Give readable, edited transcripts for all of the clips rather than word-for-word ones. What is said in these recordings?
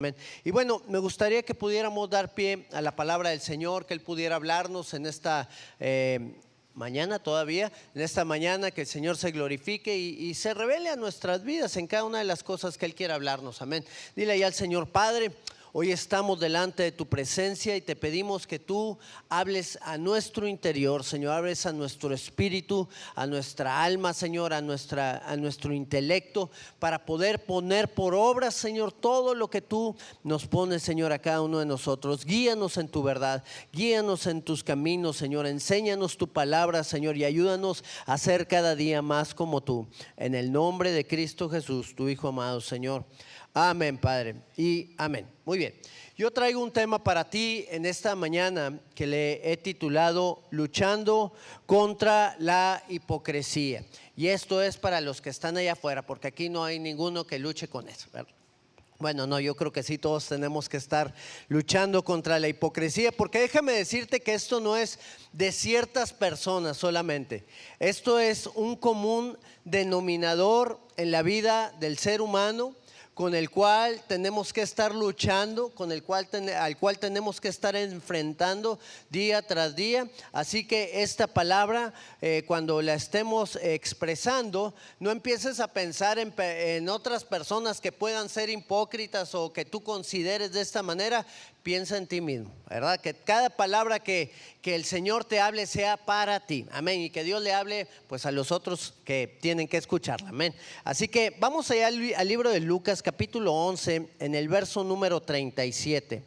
Amén. Y bueno, me gustaría que pudiéramos dar pie a la palabra del Señor, que Él pudiera hablarnos en esta mañana todavía, en esta mañana, que el Señor se glorifique y se revele a nuestras vidas en cada una de las cosas que Él quiera hablarnos. Amén. Dile ahí al Señor: Padre, hoy estamos delante de tu presencia y te pedimos que tú hables a nuestro interior, Señor, hables a nuestro espíritu, a nuestra alma, Señor, a nuestro intelecto, para poder poner por obra, Señor, todo lo que tú nos pones, Señor, a cada uno de nosotros. Guíanos en tu verdad, guíanos en tus caminos, Señor, enséñanos tu palabra, Señor, y ayúdanos a ser cada día más como tú. En el nombre de Cristo Jesús, tu Hijo amado, Señor. Amén, Padre, y amén. Muy bien, yo traigo un tema para ti en esta mañana que le he titulado Luchando contra la hipocresía. Y esto es para los que están allá afuera, porque aquí no hay ninguno que luche con eso, ¿verdad? Bueno, no, yo creo que sí, todos tenemos que estar luchando contra la hipocresía, porque déjame decirte que esto no es de ciertas personas solamente. Esto es un común denominador en la vida del ser humano, con el cual tenemos que estar luchando, al cual tenemos que estar enfrentando día tras día. Así que esta palabra, cuando la estemos expresando, no empieces a pensar en otras personas que puedan ser hipócritas o que tú consideres de esta manera. Piensa en ti mismo, ¿verdad? Que cada palabra que el Señor te hable sea para ti, amén, y que Dios le hable pues a los otros que tienen que escucharla, amén. Así que vamos allá al libro de Lucas capítulo 11, en el verso número 37.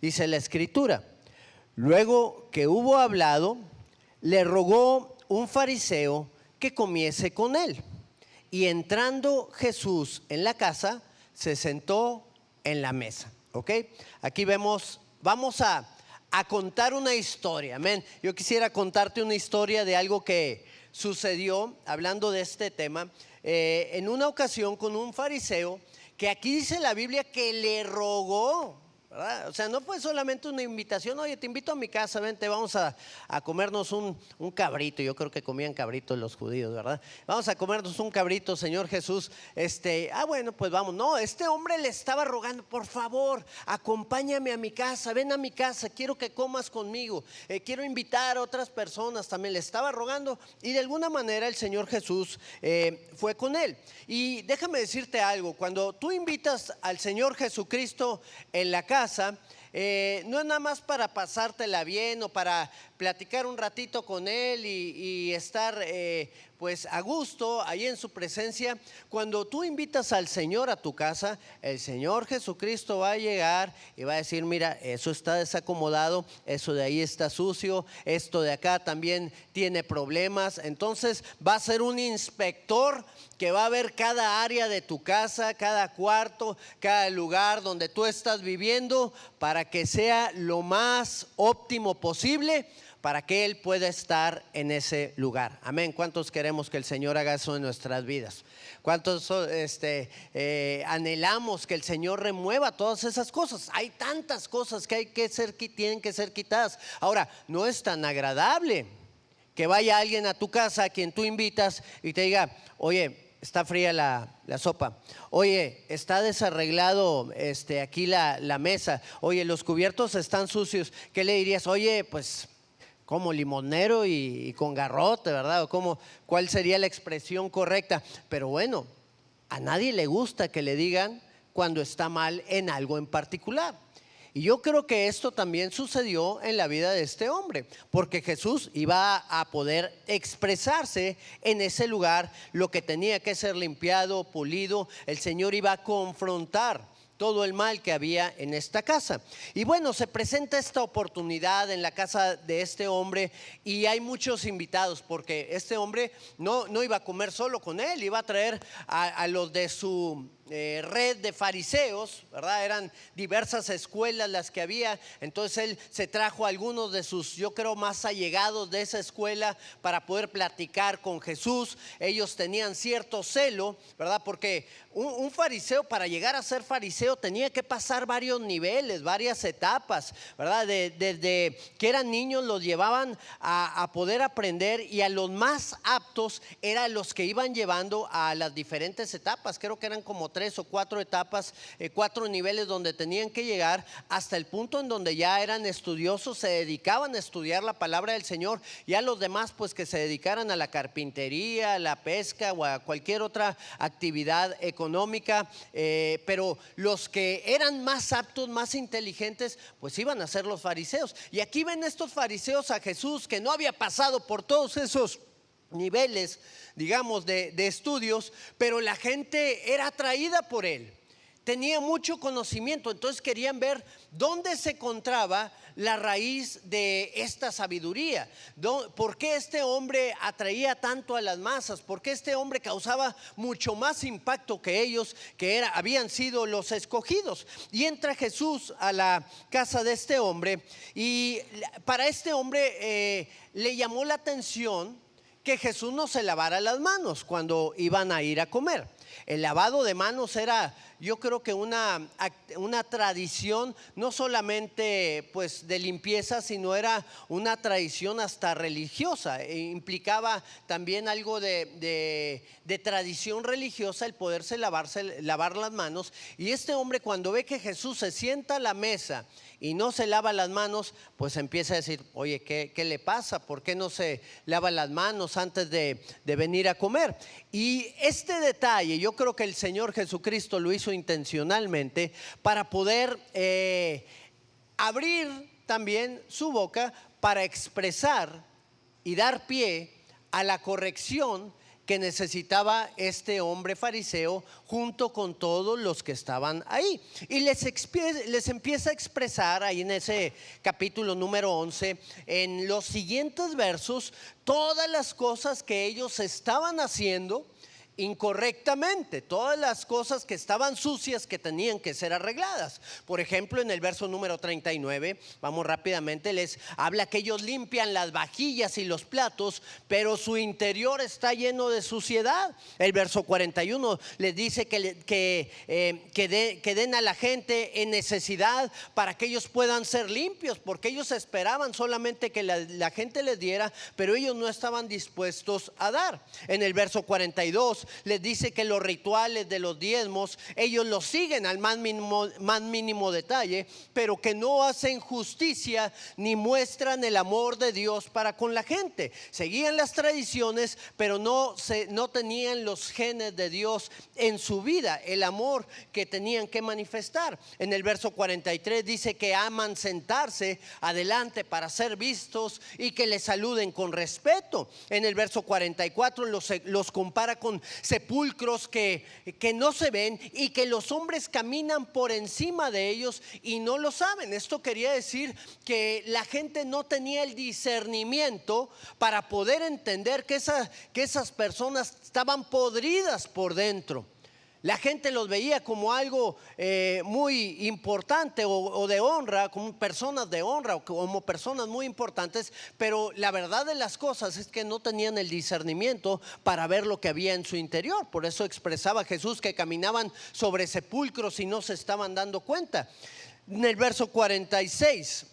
Dice la escritura: luego que hubo hablado, le rogó un fariseo que comiese con él, y entrando Jesús en la casa, se sentó en la mesa. ¿Ok? Aquí vamos a contar una historia, amén. Yo quisiera contarte una historia de algo que sucedió, hablando de este tema, en una ocasión con un fariseo, que aquí dice la Biblia que le rogó, ¿verdad? O sea, no fue solamente una invitación: oye, te invito a mi casa, vente, vamos a comernos un cabrito. Yo creo que comían cabritos los judíos, ¿verdad? Vamos a comernos un cabrito, Señor Jesús. Bueno, pues vamos. No, este hombre le estaba rogando: por favor, acompáñame a mi casa, ven a mi casa, quiero que comas conmigo, quiero invitar a otras personas. También le estaba rogando, y de alguna manera el Señor Jesús fue con él. Y déjame decirte algo: cuando tú invitas al Señor Jesucristo en la casa, no es nada más para pasártela bien o para platicar un ratito con Él y estar pues a gusto ahí en su presencia. Cuando tú invitas al Señor a tu casa, el Señor Jesucristo va a llegar y va a decir: mira, eso está desacomodado, eso de ahí está sucio, esto de acá también tiene problemas. Entonces va a ser un inspector que va a ver cada área de tu casa, cada cuarto, cada lugar donde tú estás viviendo, para que sea lo más óptimo posible, para que Él pueda estar en ese lugar. Amén. ¿Cuántos queremos que el Señor haga eso en nuestras vidas? ¿Cuántos anhelamos que el Señor remueva todas esas cosas? Hay tantas cosas que tienen que ser quitadas. Ahora, no es tan agradable que vaya alguien a tu casa, a quien tú invitas, y te diga: oye, está fría la sopa, oye, está desarreglado aquí la mesa, oye, los cubiertos están sucios. ¿Qué le dirías? Oye, pues como limonero y con garrote, ¿verdad? O ¿cuál sería la expresión correcta? Pero bueno, a nadie le gusta que le digan cuando está mal en algo en particular. Y yo creo que esto también sucedió en la vida de este hombre, porque Jesús iba a poder expresarse en ese lugar, lo que tenía que ser limpiado, pulido. El Señor iba a confrontar todo el mal que había en esta casa. Y bueno, se presenta esta oportunidad en la casa de este hombre, y hay muchos invitados, porque este hombre no iba a comer solo con él, iba a traer a los de su red de fariseos, ¿verdad? Eran diversas escuelas las que había. Entonces él se trajo a algunos de sus, yo creo, más allegados de esa escuela para poder platicar con Jesús. Ellos tenían cierto celo, ¿verdad? Porque un fariseo, para llegar a ser fariseo, tenía que pasar varios niveles, varias etapas, ¿verdad? Desde que eran niños los llevaban a poder aprender, y a los más aptos eran los que iban llevando a las diferentes etapas. Creo que eran como 3 3 o 4 etapas, 4 niveles donde tenían que llegar hasta el punto en donde ya eran estudiosos, se dedicaban a estudiar la palabra del Señor. Ya los demás pues que se dedicaran a la carpintería, a la pesca o a cualquier otra actividad económica, pero los que eran más aptos, más inteligentes, pues iban a ser los fariseos. Y aquí ven estos fariseos a Jesús, que no había pasado por todos esos niveles, digamos, de estudios, pero la gente era atraída por él. Tenía mucho conocimiento, entonces querían ver dónde se encontraba la raíz de esta sabiduría. ¿Por qué este hombre atraía tanto a las masas? ¿Por qué este hombre causaba mucho más impacto que ellos, que habían sido los escogidos? Y entra Jesús a la casa de este hombre, y para este hombre le llamó la atención que Jesús no se lavara las manos cuando iban a ir a comer. El lavado de manos era, yo creo que una tradición no solamente pues de limpieza, sino era una tradición hasta religiosa. Implicaba también algo de tradición religiosa el poderse lavar las manos. Y este hombre, cuando ve que Jesús se sienta a la mesa y no se lava las manos, pues empieza a decir: oye, ¿qué le pasa? ¿Por qué no se lava las manos antes de venir a comer? Y este detalle yo creo que el Señor Jesucristo lo hizo intencionalmente para poder abrir también su boca para expresar y dar pie a la corrección que necesitaba este hombre fariseo junto con todos los que estaban ahí. Y les empieza a expresar ahí en ese capítulo número 11, en los siguientes versos, todas las cosas que ellos estaban haciendo incorrectamente, todas las cosas que estaban sucias, que tenían que ser arregladas. Por ejemplo, en el verso número 39, vamos rápidamente, les habla que ellos limpian las vajillas y los platos, pero su interior está lleno de suciedad. El verso 41 les dice que den a la gente en necesidad para que ellos puedan ser limpios, porque ellos esperaban solamente que la gente les diera, pero ellos no estaban dispuestos a dar. En el verso 42 les dice que los rituales de los diezmos ellos los siguen al más mínimo detalle, pero que no hacen justicia ni muestran el amor de Dios para con la gente. Seguían las tradiciones, pero no tenían los genes de Dios en su vida, el amor que tenían que manifestar. En el verso 43 dice que aman sentarse adelante para ser vistos y que les saluden con respeto. En el verso 44 los compara con sepulcros que no se ven y que los hombres caminan por encima de ellos y no lo saben. Esto quería decir que la gente no tenía el discernimiento para poder entender que esas personas estaban podridas por dentro. La gente los veía como algo muy importante o de honra, como personas de honra o como personas muy importantes, pero la verdad de las cosas es que no tenían el discernimiento para ver lo que había en su interior. Por eso expresaba Jesús que caminaban sobre sepulcros y no se estaban dando cuenta. En el verso 46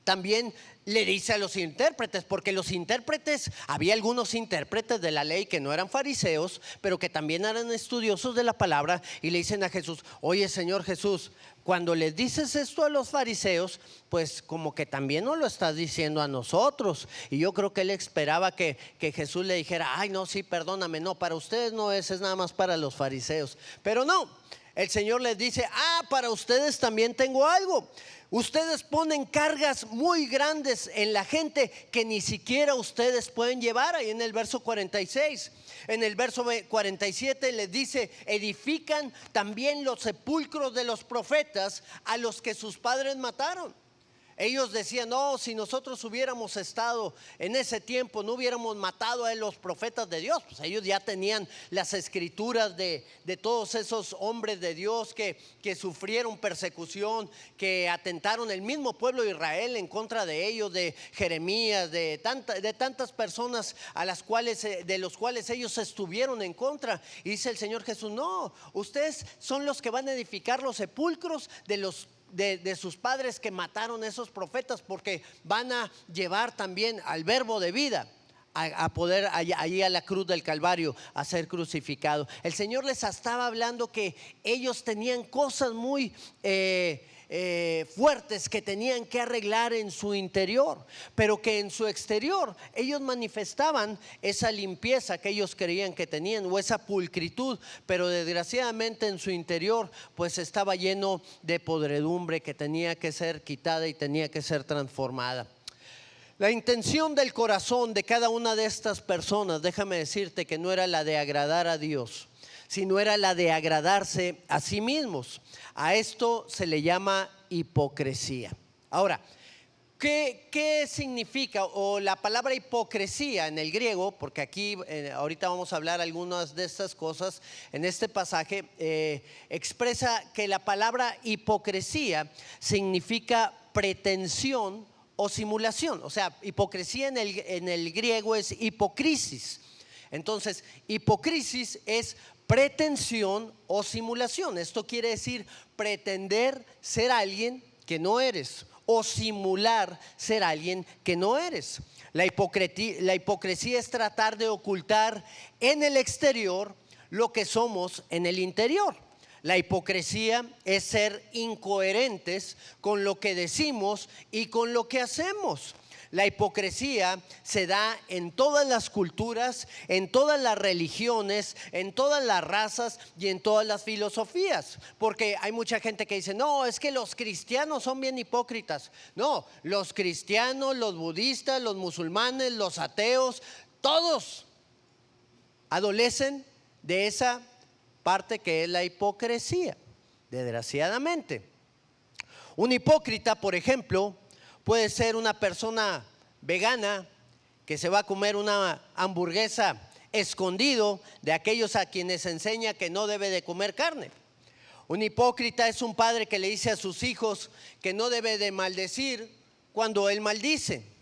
también le dice a los intérpretes, porque los intérpretes, había algunos intérpretes de la ley que no eran fariseos, pero que también eran estudiosos de la palabra, y le dicen a Jesús: oye, Señor Jesús, cuando les dices esto a los fariseos, pues como que también nos lo estás diciendo a nosotros. Y yo creo que él esperaba que Jesús le dijera: ay, no, sí, perdóname, no, para ustedes no es nada más para los fariseos. Pero no, el Señor les dice: para ustedes también tengo algo. Ustedes ponen cargas muy grandes en la gente que ni siquiera ustedes pueden llevar. Ahí en el verso 46. En el verso 47 les dice: edifican también los sepulcros de los profetas a los que sus padres mataron. Ellos decían: no, si nosotros hubiéramos estado en ese tiempo, no hubiéramos matado a los profetas de Dios. Pues ellos ya tenían las escrituras de todos esos hombres de Dios que sufrieron persecución, que atentaron el mismo pueblo de Israel en contra de ellos, de Jeremías, de tantas personas de los cuales ellos estuvieron en contra. Y dice el Señor Jesús: no, ustedes son los que van a edificar los sepulcros de sus padres que mataron a esos profetas, porque van a llevar también al verbo de vida a poder allí a la cruz del Calvario a ser crucificado. El Señor les estaba hablando que ellos tenían cosas muy fuertes que tenían que arreglar en su interior, pero que en su exterior ellos manifestaban esa limpieza que ellos creían que tenían, o esa pulcritud, pero desgraciadamente en su interior pues estaba lleno de podredumbre que tenía que ser quitada y tenía que ser transformada. La intención del corazón de cada una de estas personas, déjame decirte que no era la de agradar a Dios, sino era la de agradarse a sí mismos. A esto se le llama hipocresía. Ahora, ¿qué significa? O la palabra hipocresía en el griego, porque aquí ahorita vamos a hablar algunas de estas cosas en este pasaje, expresa que la palabra hipocresía significa pretensión o simulación. O sea, hipocresía en el griego es hipocrisis. Entonces, hipocrisis es pretensión o simulación. Esto quiere decir pretender ser alguien que no eres, o simular ser alguien que no eres. La hipocresía es tratar de ocultar en el exterior lo que somos en el interior. La hipocresía es ser incoherentes con lo que decimos y con lo que hacemos. La hipocresía se da en todas las culturas, en todas las religiones, en todas las razas y en todas las filosofías. Porque hay mucha gente que dice, no, es que los cristianos son bien hipócritas. No, los cristianos, los budistas, los musulmanes, los ateos, todos adolecen de esa parte que es la hipocresía, desgraciadamente. Un hipócrita, por ejemplo, puede ser una persona vegana que se va a comer una hamburguesa escondido de aquellos a quienes enseña que no debe de comer carne. Un hipócrita es un padre que le dice a sus hijos que no debe de maldecir cuando él maldice.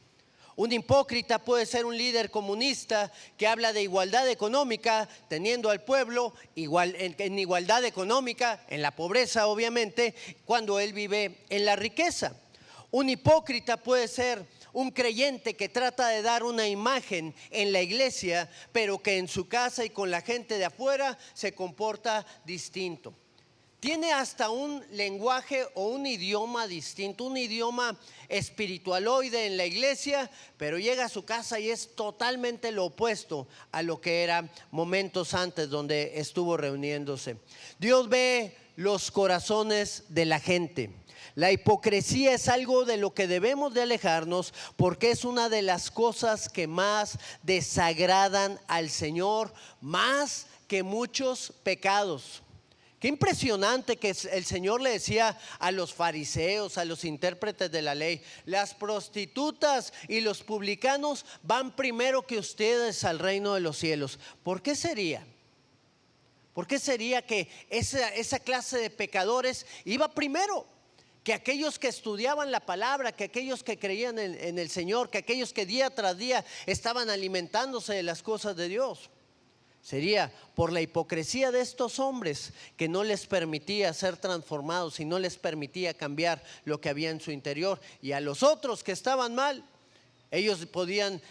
Un hipócrita puede ser un líder comunista que habla de igualdad económica, teniendo al pueblo en igualdad económica, en la pobreza obviamente, cuando él vive en la riqueza. Un hipócrita puede ser un creyente que trata de dar una imagen en la iglesia, pero que en su casa y con la gente de afuera se comporta distinto. Tiene hasta un lenguaje o un idioma distinto, un idioma espiritualoide en la iglesia, pero llega a su casa y es totalmente lo opuesto a lo que era momentos antes donde estuvo reuniéndose. Dios ve los corazones de la gente. La hipocresía es algo de lo que debemos de alejarnos, porque es una de las cosas que más desagradan al Señor, más que muchos pecados. Qué impresionante que el Señor le decía a los fariseos, a los intérpretes de la ley: las prostitutas y los publicanos van primero que ustedes al reino de los cielos. ¿Por qué sería? ¿Por qué sería que esa clase de pecadores iba primero que aquellos que estudiaban la palabra, que aquellos que creían en el Señor, que aquellos que día tras día estaban alimentándose de las cosas de Dios? Sería por la hipocresía de estos hombres que no les permitía ser transformados y no les permitía cambiar lo que había en su interior. Y a los otros que estaban mal, ellos podían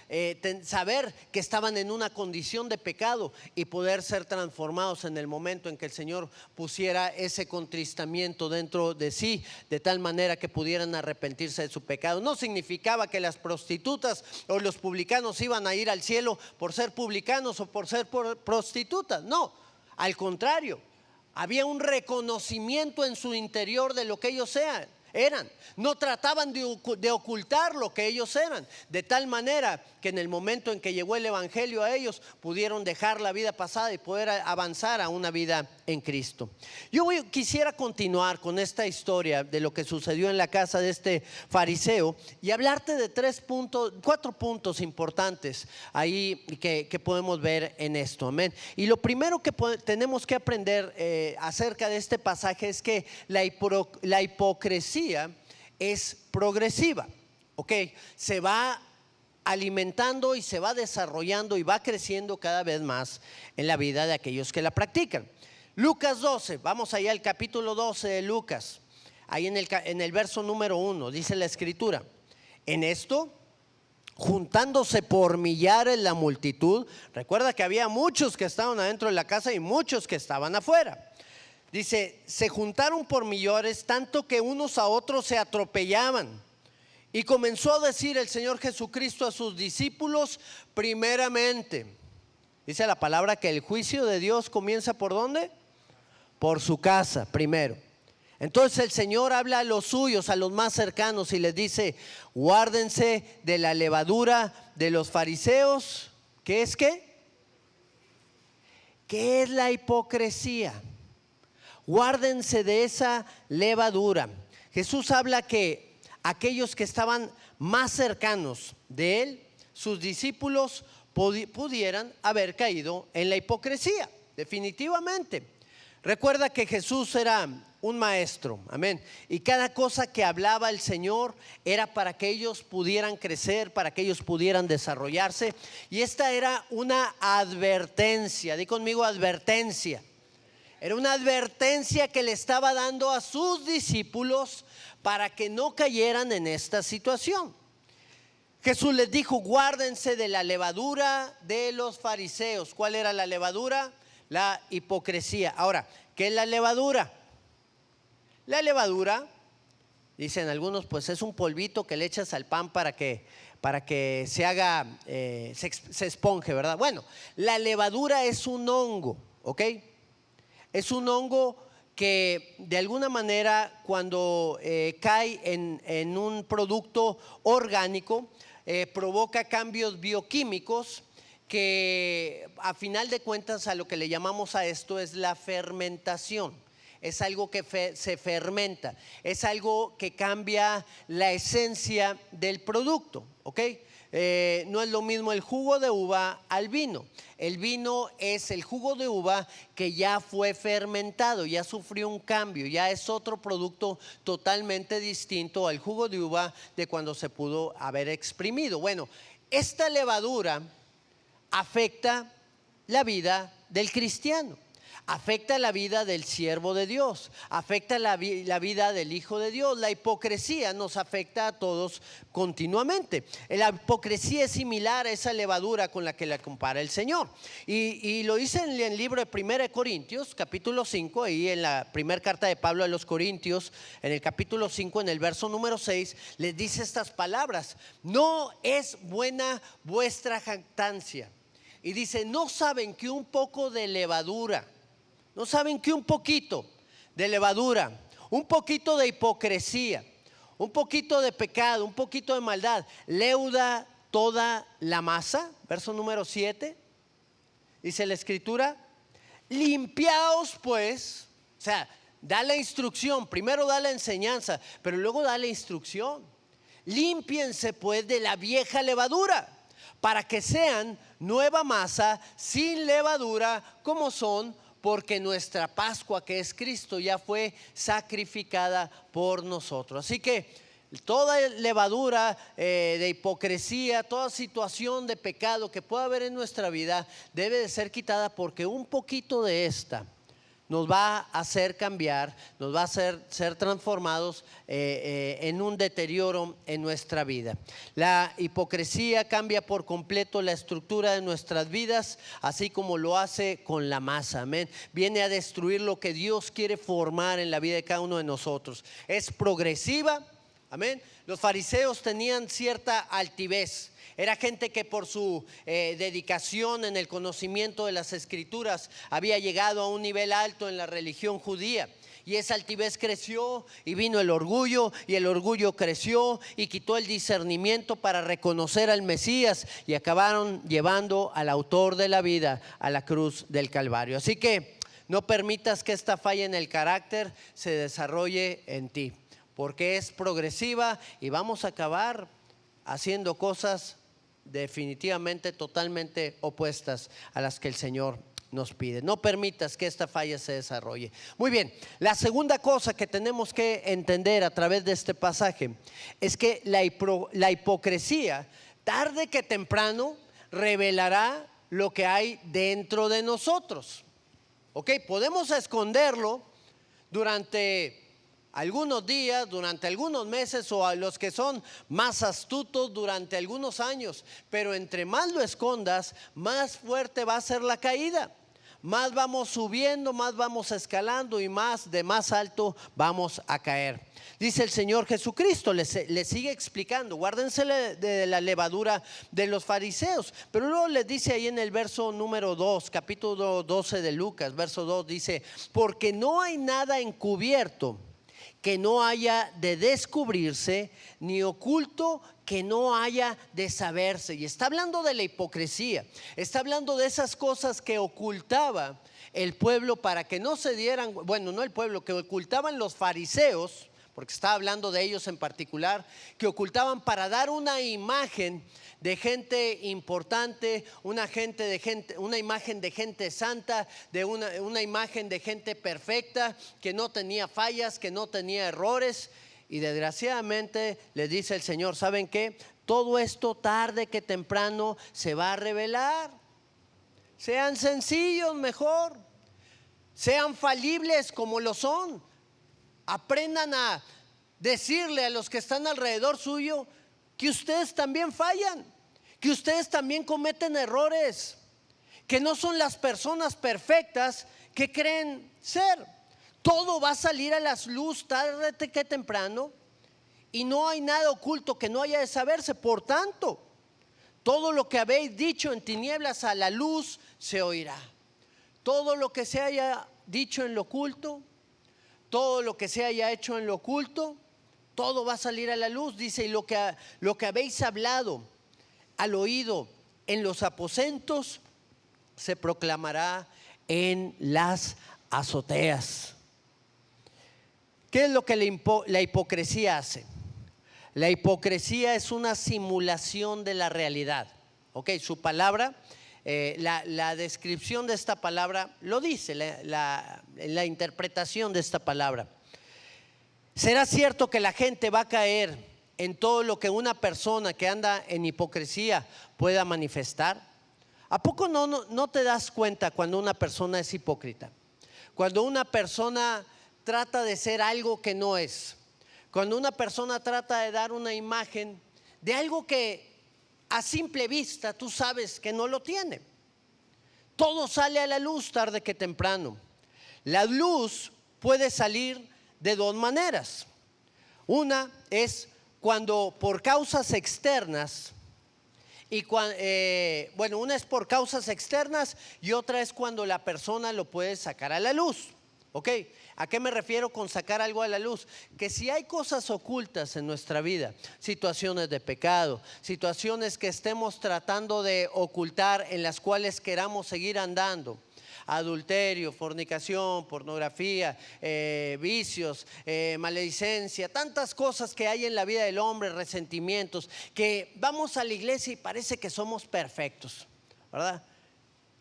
saber que estaban en una condición de pecado y poder ser transformados en el momento en que el Señor pusiera ese contristamiento dentro de sí, de tal manera que pudieran arrepentirse de su pecado. No significaba que las prostitutas o los publicanos iban a ir al cielo por ser publicanos o por ser prostitutas. No, al contrario, había un reconocimiento en su interior de lo que ellos eran. No trataban de ocultar lo que ellos eran, de tal manera que en el momento en que llegó el evangelio a ellos, pudieron dejar la vida pasada y poder avanzar a una vida en Cristo. Yo quisiera continuar con esta historia de lo que sucedió en la casa de este fariseo y hablarte de 4 puntos importantes ahí que podemos ver en esto. Amén. Y lo primero que tenemos que aprender acerca de este pasaje es que la hipocresía es progresiva, ¿ok? Se va alimentando y se va desarrollando y va creciendo cada vez más en la vida de aquellos que la practican. Lucas 12, vamos allá al capítulo 12 de Lucas, ahí en el verso número 1, dice la escritura: en esto juntándose por millares la multitud. Recuerda que había muchos que estaban adentro de la casa y muchos que estaban afuera. Dice, se juntaron por millares, tanto que unos a otros se atropellaban. Y comenzó a decir el Señor Jesucristo a sus discípulos, primeramente, dice la palabra que el juicio de Dios comienza ¿por dónde? Por su casa, primero. Entonces el Señor habla a los suyos, a los más cercanos, y les dice, guárdense de la levadura de los fariseos. ¿Qué es qué? ¿Qué es la hipocresía? Guárdense de esa levadura. Jesús habla que aquellos que estaban más cercanos de Él, sus discípulos, pudieran haber caído en la hipocresía, definitivamente. Recuerda que Jesús era un maestro, amén. Y cada cosa que hablaba el Señor era para que ellos pudieran crecer, para que ellos pudieran desarrollarse. Y esta era una advertencia, di conmigo advertencia. Era una advertencia que le estaba dando a sus discípulos para que no cayeran en esta situación. Jesús les dijo, guárdense de la levadura de los fariseos. ¿Cuál era la levadura? La hipocresía. Ahora, ¿qué es la levadura? La levadura, dicen algunos, pues es un polvito que le echas al pan para que se haga, se esponje, ¿verdad? Bueno, la levadura es un hongo, ¿ok? Es un hongo que de alguna manera cuando cae en un producto orgánico, provoca cambios bioquímicos que a final de cuentas a lo que le llamamos a esto es la fermentación. Es algo que se fermenta, es algo que cambia la esencia del producto, ¿ok? No es lo mismo el jugo de uva al vino. El vino es el jugo de uva que ya fue fermentado, ya sufrió un cambio, ya es otro producto totalmente distinto al jugo de uva de cuando se pudo haber exprimido. Bueno, esta levadura afecta la vida del cristiano, afecta la vida del siervo de Dios, afecta la vida del hijo de Dios. La hipocresía nos afecta a todos continuamente. La hipocresía es similar a esa levadura con la que la compara el Señor. Y lo dice en el libro de 1 Corintios, capítulo 5, ahí en la primera carta de Pablo a los Corintios, en el capítulo 5, en el verso número 6, les dice estas palabras: no es buena vuestra jactancia. Y dice, no saben que un poco de levadura, no saben que un poquito de levadura, un poquito de hipocresía, un poquito de pecado, un poquito de maldad, leuda toda la masa. Verso número 7, dice la escritura, limpiaos pues, o sea, da la instrucción, primero da la enseñanza, pero luego da la instrucción. Límpiense pues de la vieja levadura, para que sean nueva masa sin levadura como son, porque nuestra Pascua, que es Cristo, ya fue sacrificada por nosotros. Así que toda levadura de hipocresía, toda situación de pecado que pueda haber en nuestra vida debe de ser quitada, porque un poquito de esta nos va a hacer cambiar, nos va a hacer ser transformados en un deterioro en nuestra vida. La hipocresía cambia por completo la estructura de nuestras vidas, así como lo hace con la masa, amén. Viene a destruir lo que Dios quiere formar en la vida de cada uno de nosotros. Es progresiva, amén. Los fariseos tenían cierta altivez. Era gente que por su dedicación en el conocimiento de las escrituras había llegado a un nivel alto en la religión judía. Y esa altivez creció y vino el orgullo, y el orgullo creció y quitó el discernimiento para reconocer al Mesías, y acabaron llevando al autor de la vida a la cruz del Calvario. Así que no permitas que esta falla en el carácter se desarrolle en ti, porque es progresiva y vamos a acabar haciendo cosas definitivamente totalmente opuestas a las que el Señor nos pide. No permitas que esta falla se desarrolle. Muy bien, la segunda cosa que tenemos que entender a través de este pasaje es que la hipocresía, tarde que temprano, revelará lo que hay dentro de nosotros. Ok, podemos esconderlo durante algunos días, durante algunos meses, o a los que son más astutos durante algunos años. Pero entre más lo escondas, más fuerte va a ser la caída. Más vamos subiendo, más vamos escalando y más de más alto vamos a caer. Dice el Señor Jesucristo, le sigue explicando, guárdense de la levadura de los fariseos. Pero luego les dice ahí en el verso número 2, capítulo 12 de Lucas, verso 2, dice: porque no hay nada encubierto que no haya de descubrirse, ni oculto que no haya de saberse. Y está hablando de la hipocresía, está hablando de esas cosas que ocultaba el pueblo para que no se dieran, bueno, no el pueblo, que ocultaban los fariseos, porque está hablando de ellos en particular, que ocultaban para dar una imagen de gente importante, una imagen de gente santa, de una imagen de gente perfecta, que no tenía fallas, que no tenía errores. Y desgraciadamente les dice el Señor: ¿saben qué? Todo esto tarde que temprano se va a revelar. Sean sencillos mejor, sean falibles como lo son. Aprendan a decirle a los que están alrededor suyo que ustedes también fallan, que ustedes también cometen errores, que no son las personas perfectas que creen ser. Todo va a salir a la luz tarde que temprano, y no hay nada oculto que no haya de saberse. Por tanto, todo lo que habéis dicho en tinieblas a la luz se oirá. Todo lo que se haya dicho en lo oculto, todo lo que se haya hecho en lo oculto, todo va a salir a la luz. Dice: y lo que habéis hablado al oído en los aposentos se proclamará en las azoteas. ¿Qué es lo que la hipocresía hace? La hipocresía es una simulación de la realidad. Ok, su palabra, la descripción de esta palabra lo dice, la interpretación de esta palabra. ¿Será cierto que la gente va a caer en todo lo que una persona que anda en hipocresía pueda manifestar? ¿A poco no te das cuenta cuando una persona es hipócrita? Cuando una persona trata de ser algo que no es. Cuando una persona trata de dar una imagen de algo que a simple vista tú sabes que no lo tiene. Todo sale a la luz tarde que temprano. La luz puede salir de dos maneras. Una es cuando por causas externas, una es por causas externas y otra es cuando la persona lo puede sacar a la luz. ¿Ok? ¿A qué me refiero con sacar algo a la luz? Que si hay cosas ocultas en nuestra vida, situaciones de pecado, situaciones que estemos tratando de ocultar, en las cuales queramos seguir andando, adulterio, fornicación, pornografía, vicios, maledicencia, tantas cosas que hay en la vida del hombre, resentimientos, que vamos a la iglesia y parece que somos perfectos, ¿verdad?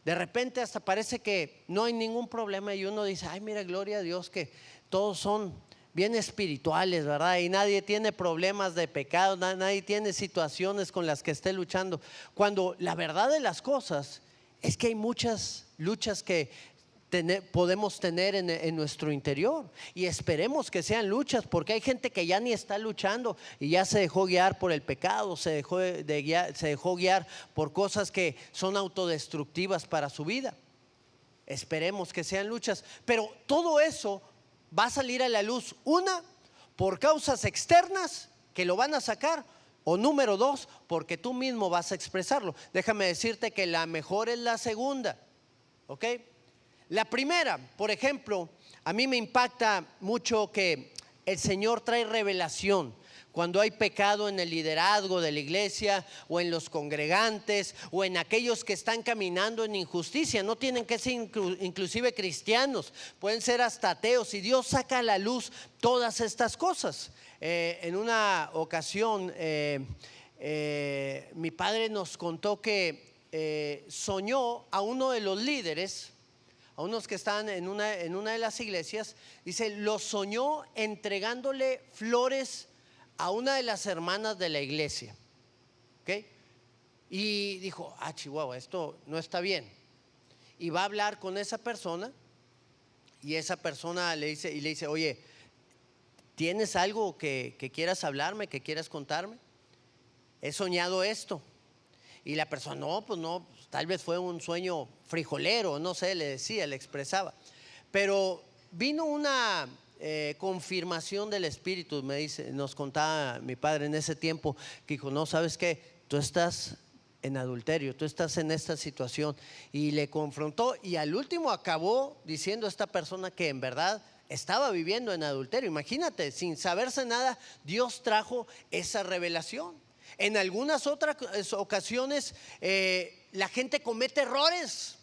De repente hasta parece que no hay ningún problema y uno dice: ay, mira, gloria a Dios que todos son bien espirituales, ¿verdad? Y nadie tiene problemas de pecado, nadie tiene situaciones con las que esté luchando. Cuando la verdad de las cosas es que hay muchas luchas que podemos tener en nuestro interior, y esperemos que sean luchas, porque hay gente que ya ni está luchando y ya se dejó guiar por el pecado, se dejó guiar por cosas que son autodestructivas para su vida. Esperemos que sean luchas, pero todo eso va a salir a la luz, una, por causas externas que lo van a sacar, o número dos, porque tú mismo vas a expresarlo. Déjame decirte que la mejor es la segunda, ¿ok? La primera, por ejemplo, a mí me impacta mucho que el Señor trae revelación cuando hay pecado en el liderazgo de la iglesia, o en los congregantes, o en aquellos que están caminando en injusticia. No tienen que ser inclusive cristianos, pueden ser hasta ateos, y Dios saca a la luz todas estas cosas. En una ocasión mi padre nos contó que soñó a uno de los líderes, a unos que están en una de las iglesias. Dice: lo soñó entregándole flores a una de las hermanas de la iglesia, ¿ok? Y dijo: ah, chihuahua, esto no está bien. Y va a hablar con esa persona, y esa persona le dice: oye, ¿tienes algo que quieras hablarme, que quieras contarme? He soñado esto. Y la persona, no, pues no, tal vez fue un sueño frijolero, no sé, le decía, le expresaba. Pero vino una confirmación del Espíritu, me dice, nos contaba mi padre en ese tiempo, que dijo, no, ¿sabes qué? Tú estás en adulterio, tú estás en esta situación. Y le confrontó y al último acabó diciendo a esta persona que en verdad estaba viviendo en adulterio. Imagínate, sin saberse nada, Dios trajo esa revelación. En algunas otras ocasiones la gente comete errores,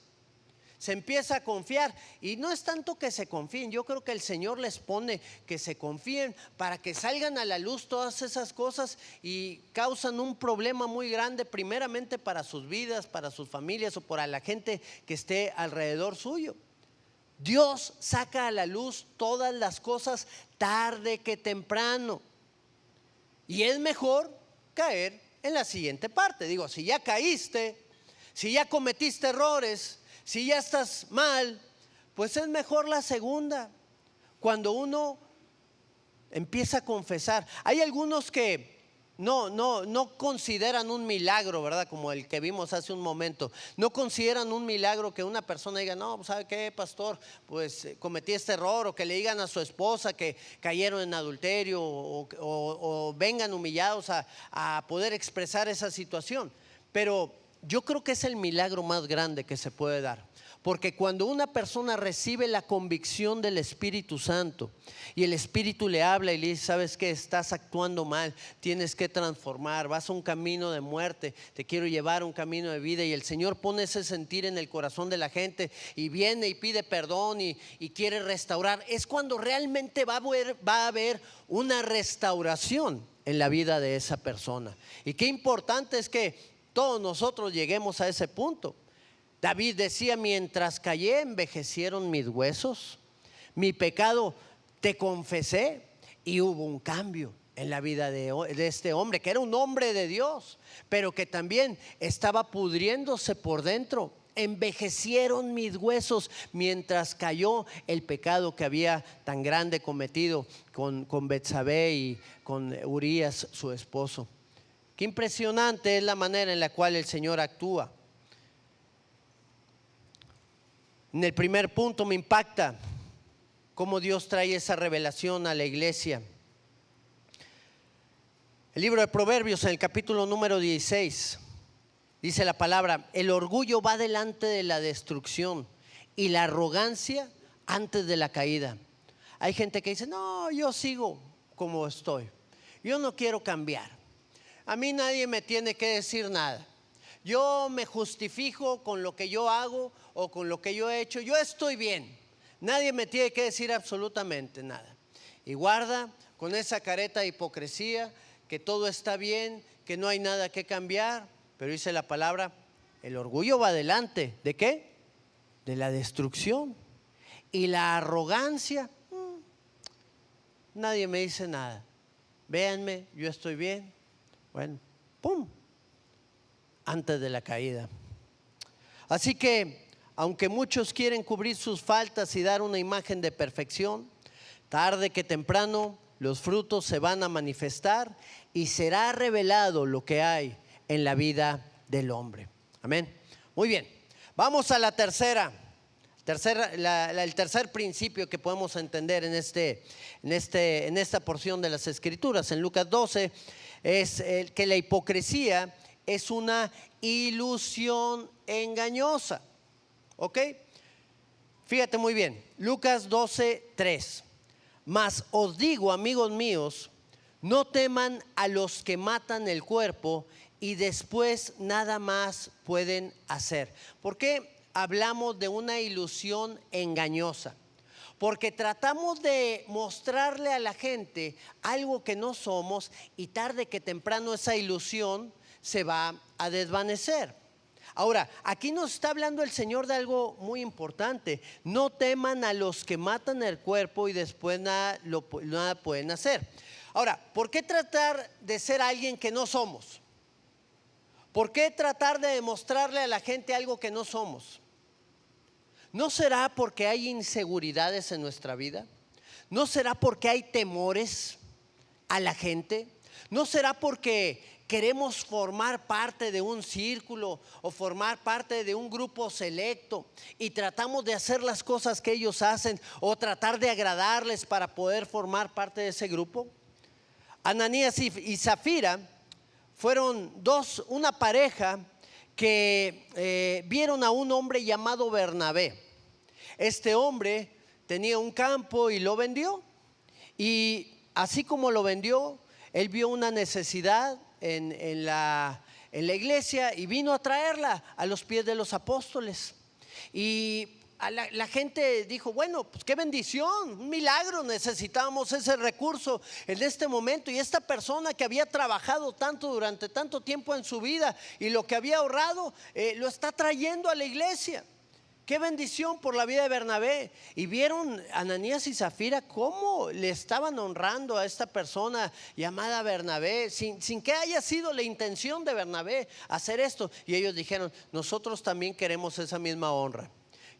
se empieza a confiar y no es tanto que se confíen, yo creo que el Señor les pone que se confíen para que salgan a la luz todas esas cosas y causan un problema muy grande primeramente para sus vidas, para sus familias o para la gente que esté alrededor suyo. Dios saca a la luz todas las cosas tarde que temprano y es mejor caer en la siguiente parte. Digo, si ya caíste, si ya cometiste errores, si ya estás mal, pues es mejor la segunda. Cuando uno empieza a confesar, hay algunos que no consideran un milagro, ¿verdad? Como el que vimos hace un momento. No consideran un milagro que una persona diga, no, ¿sabe qué, pastor? Pues cometí este error. O que le digan a su esposa que cayeron en adulterio o vengan humillados a poder expresar esa situación. Pero yo creo que es el milagro más grande que se puede dar. Porque cuando una persona recibe la convicción del Espíritu Santo y el Espíritu le habla y le dice, sabes que estás actuando mal, tienes que transformar, vas a un camino de muerte, te quiero llevar a un camino de vida, y el Señor pone ese sentir en el corazón de la gente y viene y pide perdón y quiere restaurar, es cuando realmente va a haber una restauración en la vida de esa persona. Y qué importante es que todos nosotros lleguemos a ese punto. David decía, mientras callé envejecieron mis huesos, mi pecado te confesé, y hubo un cambio en la vida de este hombre, que era un hombre de Dios, pero que también estaba pudriéndose por dentro. Envejecieron mis huesos mientras cayó el pecado que había tan grande cometido con Betsabé y con Urías, su esposo. Qué impresionante es la manera en la cual el Señor actúa. En el primer punto me impacta cómo Dios trae esa revelación a la iglesia. El libro de Proverbios, en el capítulo número 16, dice la palabra, el orgullo va delante de la destrucción y la arrogancia antes de la caída. Hay gente que dice, no, yo sigo como estoy, yo no quiero cambiar, a mí nadie me tiene que decir nada. Yo me justifico con lo que yo hago o con lo que yo he hecho. Yo estoy bien. Nadie me tiene que decir absolutamente nada. Y guarda con esa careta de hipocresía que todo está bien, que no hay nada que cambiar. Pero dice la palabra, el orgullo va delante. ¿De qué? De la destrucción. Y la arrogancia, nadie me dice nada. Véanme, yo estoy bien. Bueno, ¡pum! Antes de la caída. Así que, aunque muchos quieren cubrir sus faltas y dar una imagen de perfección, tarde que temprano los frutos se van a manifestar y será revelado lo que hay en la vida del hombre. Amén. Muy bien, vamos a la el tercer principio que podemos entender en esta porción de las Escrituras. En Lucas 12 es que la hipocresía es una ilusión engañosa. ¿Ok? Fíjate muy bien, Lucas 12:3. Mas os digo, amigos míos, no teman a los que matan el cuerpo y después nada más pueden hacer. ¿Por qué hablamos de una ilusión engañosa? Porque tratamos de mostrarle a la gente algo que no somos y tarde que temprano esa ilusión se va a desvanecer. Ahora, aquí nos está hablando el Señor de algo muy importante. No teman a los que matan el cuerpo y después nada pueden hacer. Ahora, ¿por qué tratar de ser alguien que no somos? ¿Por qué tratar de demostrarle a la gente algo que no somos? ¿No será porque hay inseguridades en nuestra vida? ¿No será porque hay temores a la gente? ¿No será porque queremos formar parte de un círculo o formar parte de un grupo selecto y tratamos de hacer las cosas que ellos hacen o tratar de agradarles para poder formar parte de ese grupo? Ananías y Zafira fueron una pareja que vieron a un hombre llamado Bernabé. Este hombre tenía un campo y lo vendió, y así como lo vendió, él vio una necesidad en la iglesia y vino a traerla a los pies de los apóstoles. Y la gente dijo: bueno, pues qué bendición, un milagro, necesitábamos ese recurso en este momento. Y esta persona que había trabajado tanto durante tanto tiempo en su vida y lo que había ahorrado, lo está trayendo a la iglesia. Qué bendición por la vida de Bernabé. Y vieron Ananías y Zafira cómo le estaban honrando a esta persona llamada Bernabé, sin que haya sido la intención de Bernabé hacer esto. Y ellos dijeron: nosotros también queremos esa misma honra.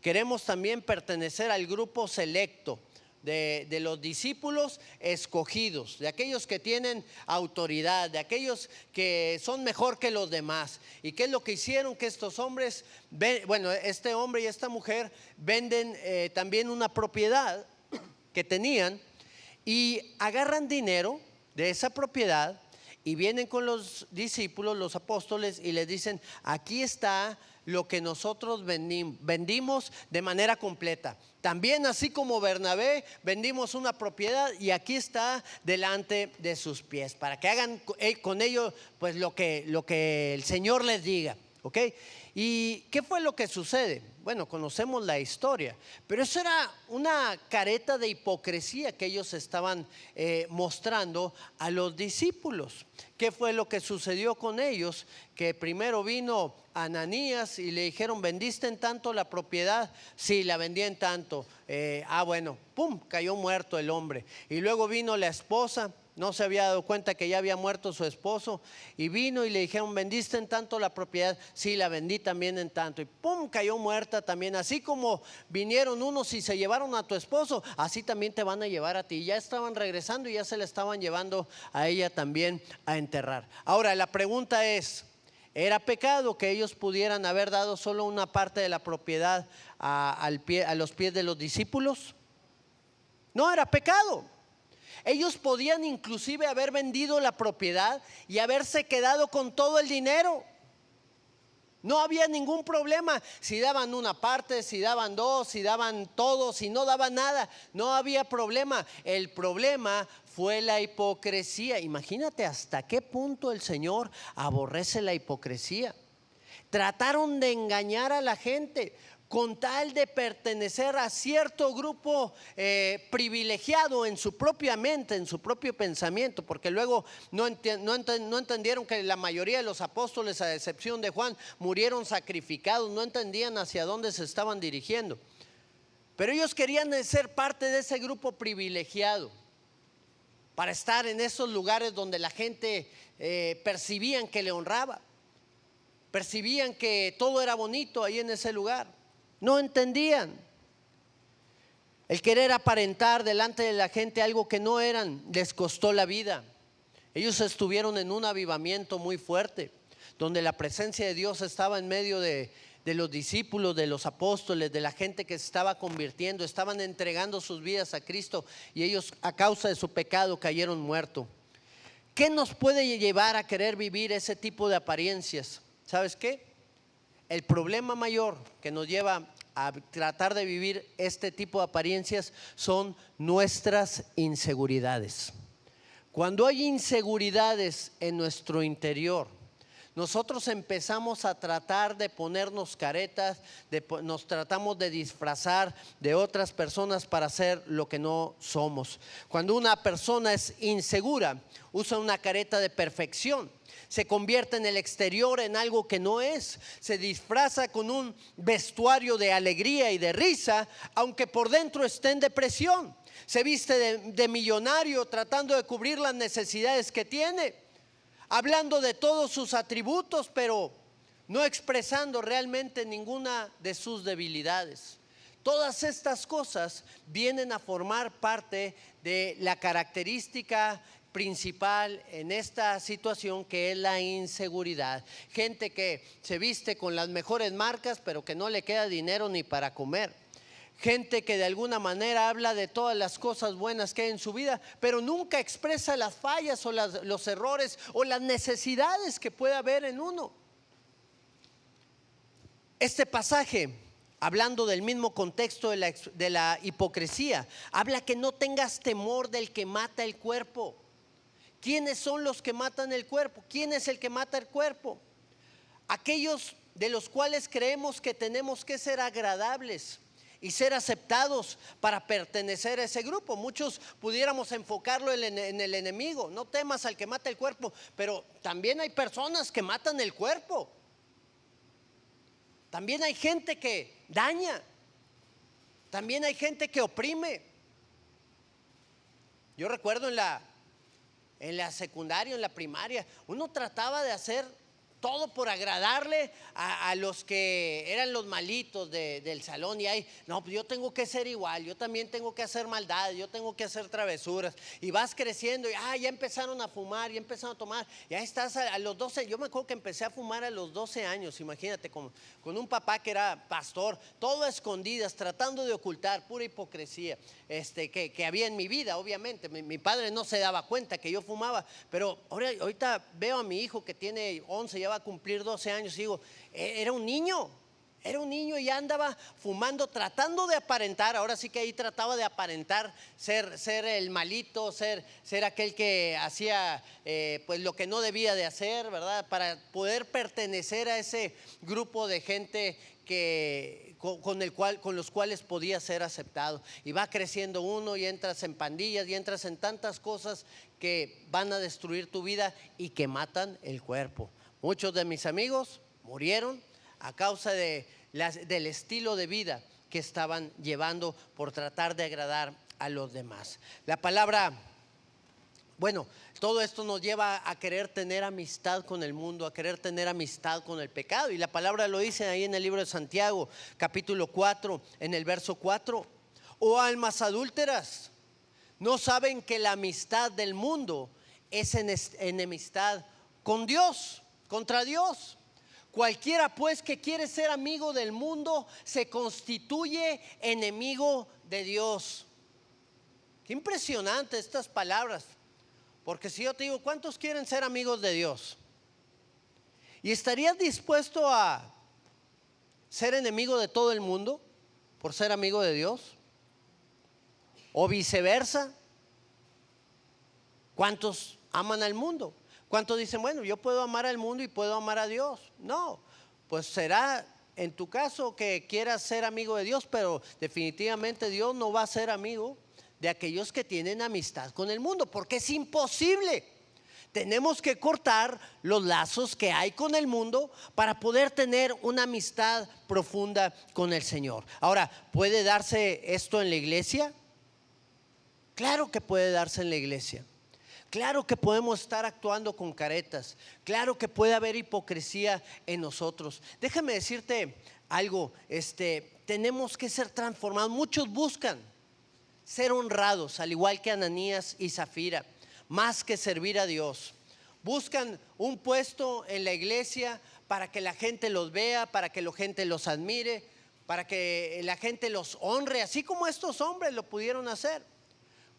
Queremos también pertenecer al grupo selecto de los discípulos escogidos, de aquellos que tienen autoridad, de aquellos que son mejor que los demás. ¿Y qué es lo que hicieron? Que estos hombres, bueno, este hombre y esta mujer venden también una propiedad que tenían y agarran dinero de esa propiedad y vienen con los discípulos, los apóstoles, y les dicen: aquí está lo que nosotros vendimos de manera completa. También, así como Bernabé, vendimos una propiedad y aquí está delante de sus pies, para que hagan con ello pues lo que el Señor les diga. ¿Ok? ¿Y qué fue lo que sucede? Bueno, conocemos la historia, pero eso era una careta de hipocresía que ellos estaban mostrando a los discípulos. ¿Qué fue lo que sucedió con ellos? Que primero vino Ananías y le dijeron: ¿vendiste en tanto la propiedad? Sí, la vendí en tanto. Bueno, pum, cayó muerto el hombre. Y luego vino la esposa. No se había dado cuenta que ya había muerto su esposo, y vino y le dijeron: ¿vendiste en tanto la propiedad? Sí, la vendí también en tanto. Y pum, cayó muerta también. Así como vinieron unos y se llevaron a tu esposo, así también te van a llevar a ti. Ya estaban regresando y ya se la estaban llevando a ella también a enterrar. Ahora la pregunta es: ¿era pecado que ellos pudieran haber dado solo una parte de la propiedad a los pies de los discípulos? No era pecado. Ellos podían inclusive haber vendido la propiedad y haberse quedado con todo el dinero. No había ningún problema si daban una parte, si daban dos, si daban todo, si no daban nada. No había problema. El problema fue la hipocresía. Imagínate hasta qué punto el Señor aborrece la hipocresía. Trataron de engañar a la gente con tal de pertenecer a cierto grupo privilegiado en su propia mente, en su propio pensamiento, porque luego no entendieron que la mayoría de los apóstoles, a excepción de Juan, murieron sacrificados. No entendían hacia dónde se estaban dirigiendo, pero ellos querían ser parte de ese grupo privilegiado para estar en esos lugares donde la gente percibían que le honraba, percibían que todo era bonito ahí en ese lugar. No entendían. El querer aparentar delante de la gente algo que no eran les costó la vida. Ellos estuvieron en un avivamiento muy fuerte, donde la presencia de Dios estaba en medio de los discípulos, de los apóstoles, de la gente que se estaba convirtiendo. Estaban entregando sus vidas a Cristo, y ellos, a causa de su pecado, cayeron muertos. ¿Qué nos puede llevar a querer vivir ese tipo de apariencias? ¿Sabes qué? El problema mayor que nos lleva a tratar de vivir este tipo de apariencias son nuestras inseguridades. Cuando hay inseguridades en nuestro interior, nosotros empezamos a tratar de ponernos caretas, nos tratamos de disfrazar de otras personas para ser lo que no somos. Cuando una persona es insegura, usa una careta de perfección. Se convierte en el exterior en algo que no es. Se disfraza con un vestuario de alegría y de risa, aunque por dentro esté en depresión. Se viste de millonario tratando de cubrir las necesidades que tiene, hablando de todos sus atributos, pero no expresando realmente ninguna de sus debilidades. Todas estas cosas vienen a formar parte de la característica principal en esta situación, que es la inseguridad. Gente que se viste con las mejores marcas, pero que no le queda dinero ni para comer. Gente que de alguna manera habla de todas las cosas buenas que hay en su vida, pero nunca expresa las fallas o los errores o las necesidades que puede haber en uno. Este pasaje, hablando del mismo contexto de la hipocresía, habla que no tengas temor del que mata el cuerpo. ¿Quiénes son los que matan el cuerpo? ¿Quién es el que mata el cuerpo? Aquellos de los cuales creemos que tenemos que ser agradables y ser aceptados para pertenecer a ese grupo. Muchos pudiéramos enfocarlo en el enemigo. No temas al que mata el cuerpo, pero también hay personas que matan el cuerpo. También hay gente que daña. También hay gente que oprime. Yo recuerdo en la secundaria, en la primaria, uno trataba de hacer todo por agradarle a los que eran los malitos del salón. Y ahí, no, pues yo tengo que ser igual, yo también tengo que hacer maldad, yo tengo que hacer travesuras. Y vas creciendo y ya empezaron a fumar, ya empezaron a tomar. Ya estás a los 12, yo me acuerdo que empecé a fumar a los 12 años, imagínate, con un papá que era pastor, todo a escondidas, tratando de ocultar, pura hipocresía que había en mi vida. Obviamente mi padre no se daba cuenta que yo fumaba, pero ahorita veo a mi hijo que tiene 11, ya va a cumplir 12 años, y digo, era un niño y ya andaba fumando, tratando de aparentar. Ahora sí que ahí trataba de aparentar ser el malito, ser aquel que hacía pues lo que no debía de hacer, ¿verdad? Para poder pertenecer a ese grupo de gente con los cuales podía ser aceptado. Y va creciendo uno y entras en pandillas y entras en tantas cosas que van a destruir tu vida y que matan el cuerpo. Muchos de mis amigos murieron a causa del estilo de vida que estaban llevando por tratar de agradar a los demás. La palabra, todo esto nos lleva a querer tener amistad con el mundo, a querer tener amistad con el pecado. Y la palabra lo dice ahí en el libro de Santiago, capítulo 4, en el verso 4. Oh almas adúlteras, ¿no saben que la amistad del mundo es enemistad con Dios, contra Dios? Cualquiera pues que quiere ser amigo del mundo se constituye enemigo de Dios. Qué impresionante estas palabras. Porque si yo te digo, ¿cuántos quieren ser amigos de Dios? ¿Y estarías dispuesto a ser enemigo de todo el mundo por ser amigo de Dios? ¿O viceversa? ¿Cuántos aman al mundo? ¿Cuántos dicen, bueno, yo puedo amar al mundo y puedo amar a Dios? No, pues será en tu caso que quieras ser amigo de Dios, pero definitivamente Dios no va a ser amigo de aquellos que tienen amistad con el mundo, porque es imposible. Tenemos que cortar los lazos que hay con el mundo para poder tener una amistad profunda con el Señor. Ahora, ¿puede darse esto en la iglesia? Claro que puede darse en la iglesia. Claro que podemos estar actuando con caretas. Claro que puede haber hipocresía en nosotros. Déjame decirte algo, tenemos que ser transformados. Muchos buscan ser honrados, al igual que Ananías y Zafira, más que servir a Dios. Buscan un puesto en la iglesia para que la gente los vea, para que la gente los admire, para que la gente los honre, así como estos hombres lo pudieron hacer.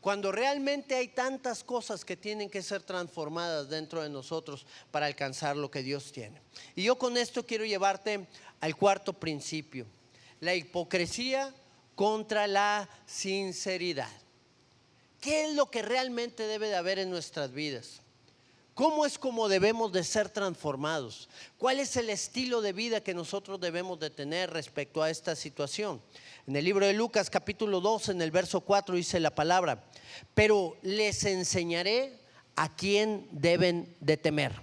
Cuando realmente hay tantas cosas que tienen que ser transformadas dentro de nosotros para alcanzar lo que Dios tiene. Y yo con esto quiero llevarte al cuarto principio: la hipocresía contra la sinceridad. ¿Qué es lo que realmente debe de haber en nuestras vidas? ¿Cómo es como debemos de ser transformados? ¿Cuál es el estilo de vida que nosotros debemos de tener respecto a esta situación? En el libro de Lucas capítulo 2, en el verso 4 dice la palabra: pero les enseñaré a quién deben de temer.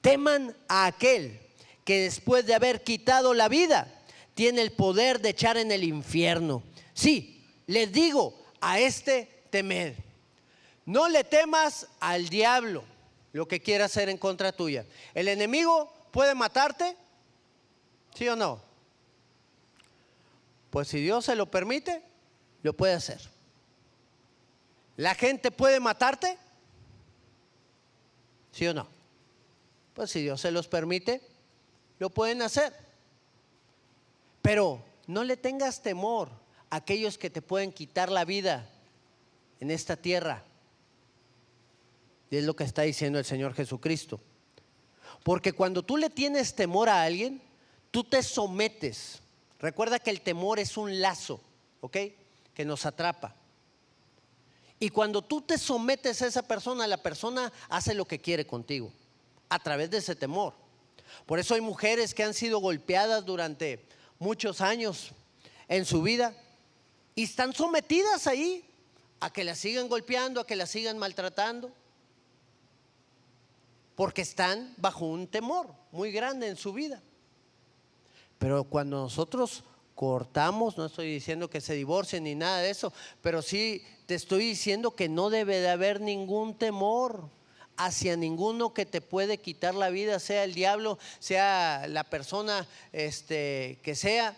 Teman a aquel que después de haber quitado la vida tiene el poder de echar en el infierno. Sí, les digo, a temed. No le temas al diablo, lo que quiera hacer en contra tuya. ¿El enemigo puede matarte? ¿Sí o no? Pues si Dios se lo permite, lo puede hacer. ¿La gente puede matarte? ¿Sí o no? Pues si Dios se los permite, lo pueden hacer. Pero no le tengas temor a aquellos que te pueden quitar la vida en esta tierra. Y es lo que está diciendo el Señor Jesucristo. Porque cuando tú le tienes temor a alguien, tú te sometes. Recuerda que el temor es un lazo, ¿ok? Que nos atrapa. Y cuando tú te sometes a esa persona, la persona hace lo que quiere contigo, a través de ese temor. Por eso hay mujeres que han sido golpeadas durante muchos años en su vida y están sometidas ahí a que las sigan golpeando, a que las sigan maltratando, porque están bajo un temor muy grande en su vida. Pero cuando nosotros cortamos, no estoy diciendo que se divorcien ni nada de eso, pero sí te estoy diciendo que no debe de haber ningún temor hacia ninguno que te puede quitar la vida, sea el diablo, sea la persona que sea.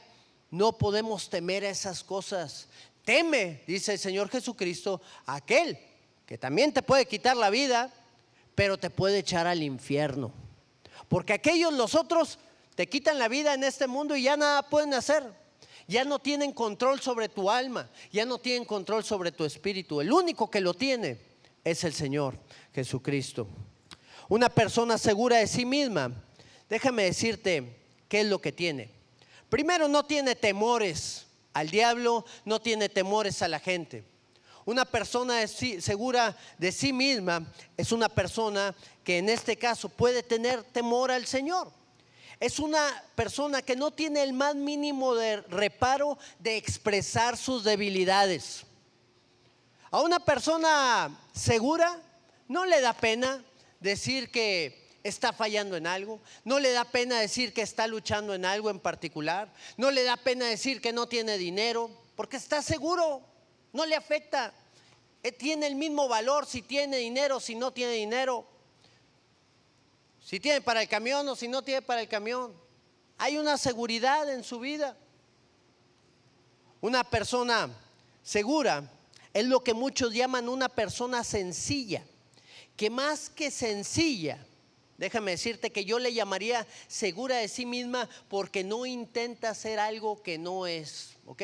No podemos temer a esas cosas. Teme, dice el Señor Jesucristo, a aquel que también te puede quitar la vida, pero te puede echar al infierno. Porque aquellos, los otros, te quitan la vida en este mundo y ya nada pueden hacer. Ya no tienen control sobre tu alma, ya no tienen control sobre tu espíritu. El único que lo tiene es el Señor Jesucristo. Una persona segura de sí misma, déjame decirte qué es lo que tiene. Primero, no tiene temores al diablo, no tiene temores a la gente. Una persona segura de sí misma es una persona que en este caso puede tener temor al Señor. Es una persona que no tiene el más mínimo de reparo de expresar sus debilidades. A una persona segura no le da pena decir que está fallando en algo, no le da pena decir que está luchando en algo en particular, no le da pena decir que no tiene dinero, porque está seguro, no le afecta. Tiene el mismo valor si tiene dinero, si no tiene dinero. Si tiene para el camión o si no tiene para el camión. Hay una seguridad en su vida. Una persona segura es lo que muchos llaman una persona sencilla. Que más que sencilla, déjame decirte que yo le llamaría segura de sí misma porque no intenta hacer algo que no es. ¿Ok?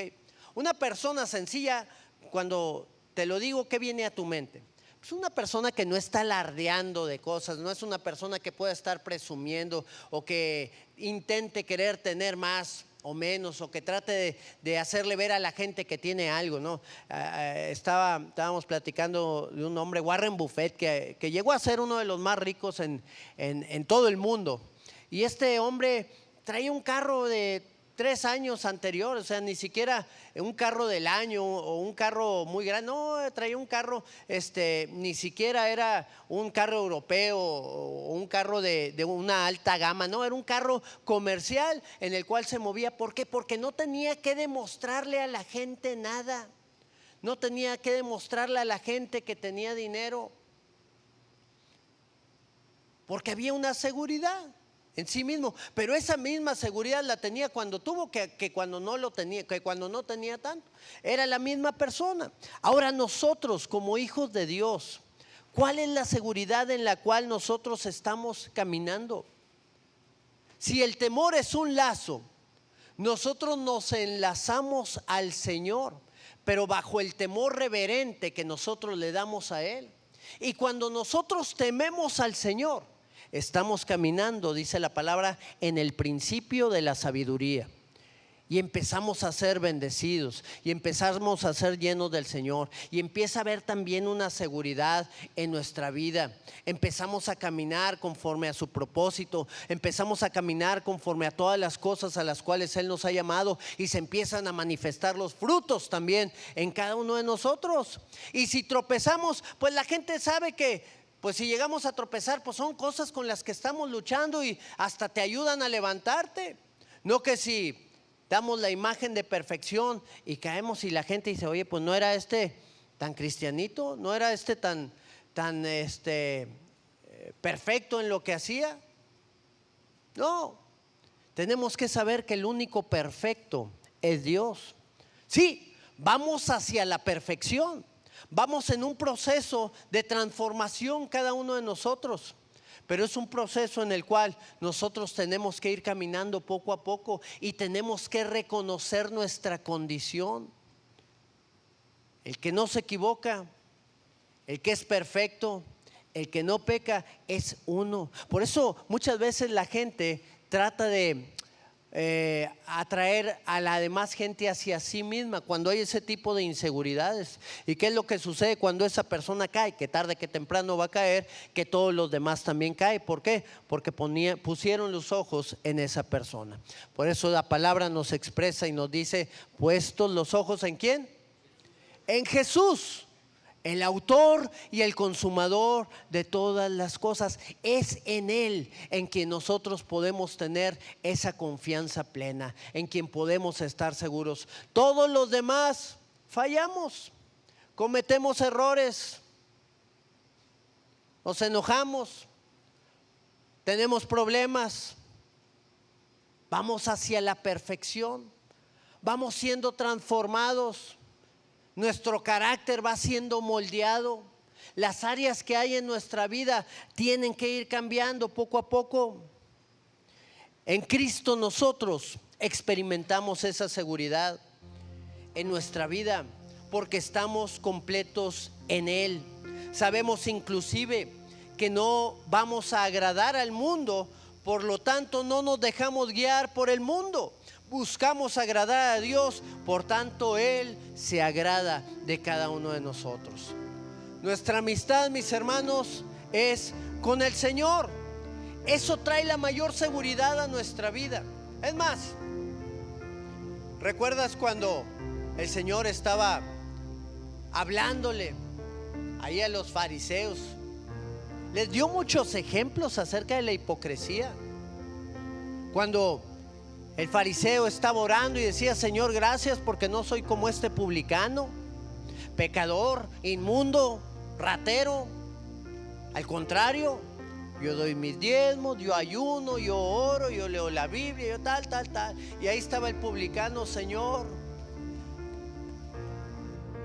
Una persona sencilla, cuando te lo digo, ¿qué viene a tu mente? Es una persona que no está alardeando de cosas, no es una persona que pueda estar presumiendo o que intente querer tener más o menos o que trate de hacerle ver a la gente que tiene algo, ¿no? Estábamos platicando de un hombre, Warren Buffett, que llegó a ser uno de los más ricos en todo el mundo. Y este hombre traía un carro de 3 años anteriores, o sea, ni siquiera un carro del año o un carro muy grande, no, traía un carro, ni siquiera era un carro europeo o un carro de una alta gama, no, era un carro comercial en el cual se movía. ¿Por qué? Porque no tenía que demostrarle a la gente nada, no tenía que demostrarle a la gente que tenía dinero, porque había una seguridad en sí mismo. Pero esa misma seguridad la tenía cuando tuvo que cuando no lo tenía, que cuando no tenía tanto. Era la misma persona. Ahora nosotros como hijos de Dios, ¿cuál es la seguridad en la cual nosotros estamos caminando? Si el temor es un lazo, nosotros nos enlazamos al Señor, pero bajo el temor reverente que nosotros le damos a Él. Y cuando nosotros tememos al Señor, estamos caminando, dice la palabra, en el principio de la sabiduría. Y empezamos a ser bendecidos y empezamos a ser llenos del Señor. Y empieza a haber también una seguridad en nuestra vida. Empezamos a caminar conforme a su propósito. Empezamos a caminar conforme a todas las cosas a las cuales Él nos ha llamado. Y se empiezan a manifestar los frutos también en cada uno de nosotros. Y si tropezamos, pues la gente sabe que pues si llegamos a tropezar, pues son cosas con las que estamos luchando y hasta te ayudan a levantarte. No que si damos la imagen de perfección y caemos y la gente dice, oye, pues no era tan cristianito, no era tan perfecto en lo que hacía. No, tenemos que saber que el único perfecto es Dios. Sí, vamos hacia la perfección. Vamos en un proceso de transformación cada uno de nosotros. Pero es un proceso en el cual nosotros tenemos que ir caminando poco a poco y tenemos que reconocer nuestra condición. El que no se equivoca, el que es perfecto, el que no peca es uno. Por eso muchas veces la gente trata de atraer a la demás gente hacia sí misma cuando hay ese tipo de inseguridades. ¿Y qué es lo que sucede cuando esa persona cae? Que tarde que temprano va a caer, que todos los demás también caen. ¿Por qué? Porque pusieron los ojos en esa persona. Por eso la palabra nos expresa y nos dice: puestos los ojos ¿en quién? En Jesús, el autor y el consumador de todas las cosas. Es en Él en quien nosotros podemos tener esa confianza plena, en quien podemos estar seguros. Todos los demás fallamos, cometemos errores, nos enojamos, tenemos problemas. Vamos hacia la perfección, vamos siendo transformados. Nuestro carácter va siendo moldeado. Las áreas que hay en nuestra vida tienen que ir cambiando poco a poco. En Cristo nosotros experimentamos esa seguridad en nuestra vida porque estamos completos en Él. Sabemos inclusive que no vamos a agradar al mundo, por lo tanto no nos dejamos guiar por el mundo. Buscamos agradar a Dios, por tanto Él se agrada de cada uno de nosotros. Nuestra amistad, mis hermanos, es con el Señor. Eso trae la mayor seguridad a nuestra vida. Es más, ¿recuerdas cuando el Señor estaba hablándole ahí a los fariseos? Les dio muchos ejemplos acerca de la hipocresía. Cuando el fariseo estaba orando y decía: Señor, gracias porque no soy como este publicano, pecador, inmundo, ratero. Al contrario, yo doy mis diezmos, yo ayuno, yo oro, yo leo la Biblia, yo tal. Y ahí estaba el publicano: Señor,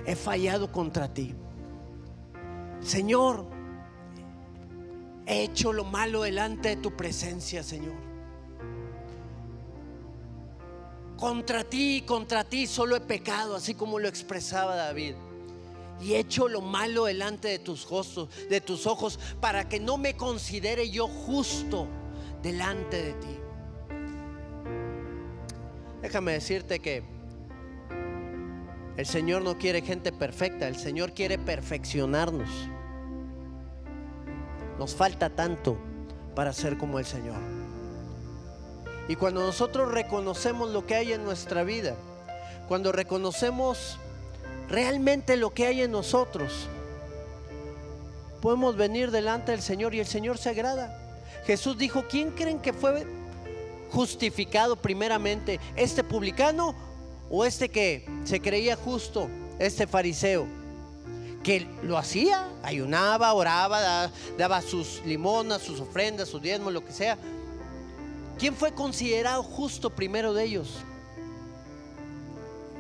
he fallado contra ti. Señor, he hecho lo malo delante de tu presencia, Señor. Contra ti solo he pecado, así como lo expresaba David. Y he hecho lo malo delante de tus ojos, para que no me considere yo justo delante de ti. Déjame decirte que el Señor no quiere gente perfecta, el Señor quiere perfeccionarnos. Nos falta tanto para ser como el Señor. Y cuando nosotros reconocemos lo que hay en nuestra vida, cuando reconocemos realmente lo que hay en nosotros, podemos venir delante del Señor y el Señor se agrada. Jesús dijo: ¿quién creen que fue justificado primeramente, este publicano o este que se creía justo, este fariseo? Que lo hacía, ayunaba, oraba, daba sus limonas, sus ofrendas, sus diezmos, lo que sea. ¿Quién fue considerado justo primero de ellos?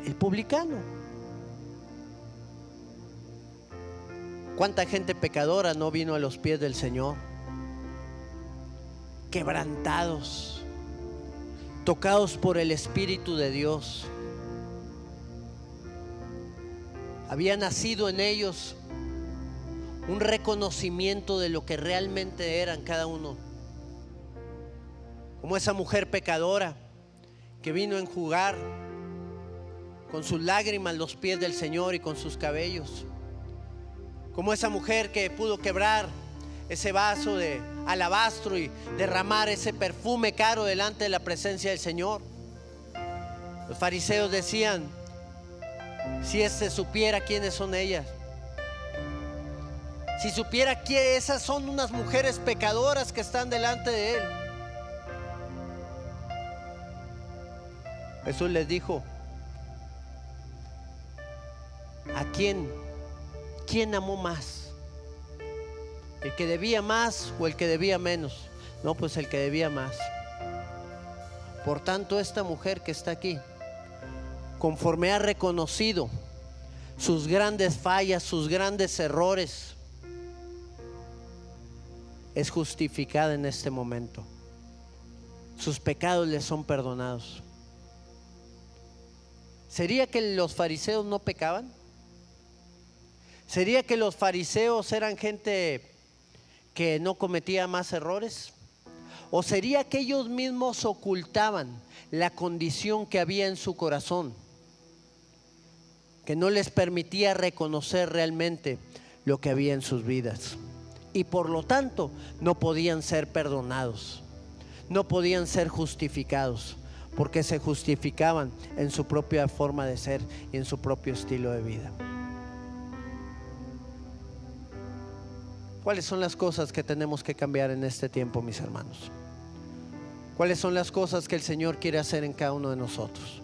El publicano. ¿Cuánta gente pecadora no vino a los pies del Señor? Quebrantados, tocados por el Espíritu de Dios. Había nacido en ellos un reconocimiento de lo que realmente eran cada uno. Como esa mujer pecadora que vino a enjugar con sus lágrimas los pies del Señor y con sus cabellos. Como esa mujer que pudo quebrar ese vaso de alabastro y derramar ese perfume caro delante de la presencia del Señor. Los fariseos decían: si éste supiera quiénes son ellas, si supiera que esas son unas mujeres pecadoras que están delante de él. Jesús les dijo: ¿a quién amó más? ¿El que debía más o el que debía menos? No, pues el que debía más. Por tanto, esta mujer que está aquí conforme ha reconocido sus grandes fallas, sus grandes errores, es justificada en este momento. Sus pecados le son perdonados. ¿Sería que los fariseos no pecaban? ¿Sería que los fariseos eran gente que no cometía más errores? ¿O sería que ellos mismos ocultaban la condición que había en su corazón, que no les permitía reconocer realmente lo que había en sus vidas? Y por lo tanto no podían ser perdonados, no podían ser justificados, porque se justificaban en su propia forma de ser y en su propio estilo de vida. ¿Cuáles son las cosas que tenemos que cambiar en este tiempo, mis hermanos? ¿Cuáles son las cosas que el Señor quiere hacer en cada uno de nosotros?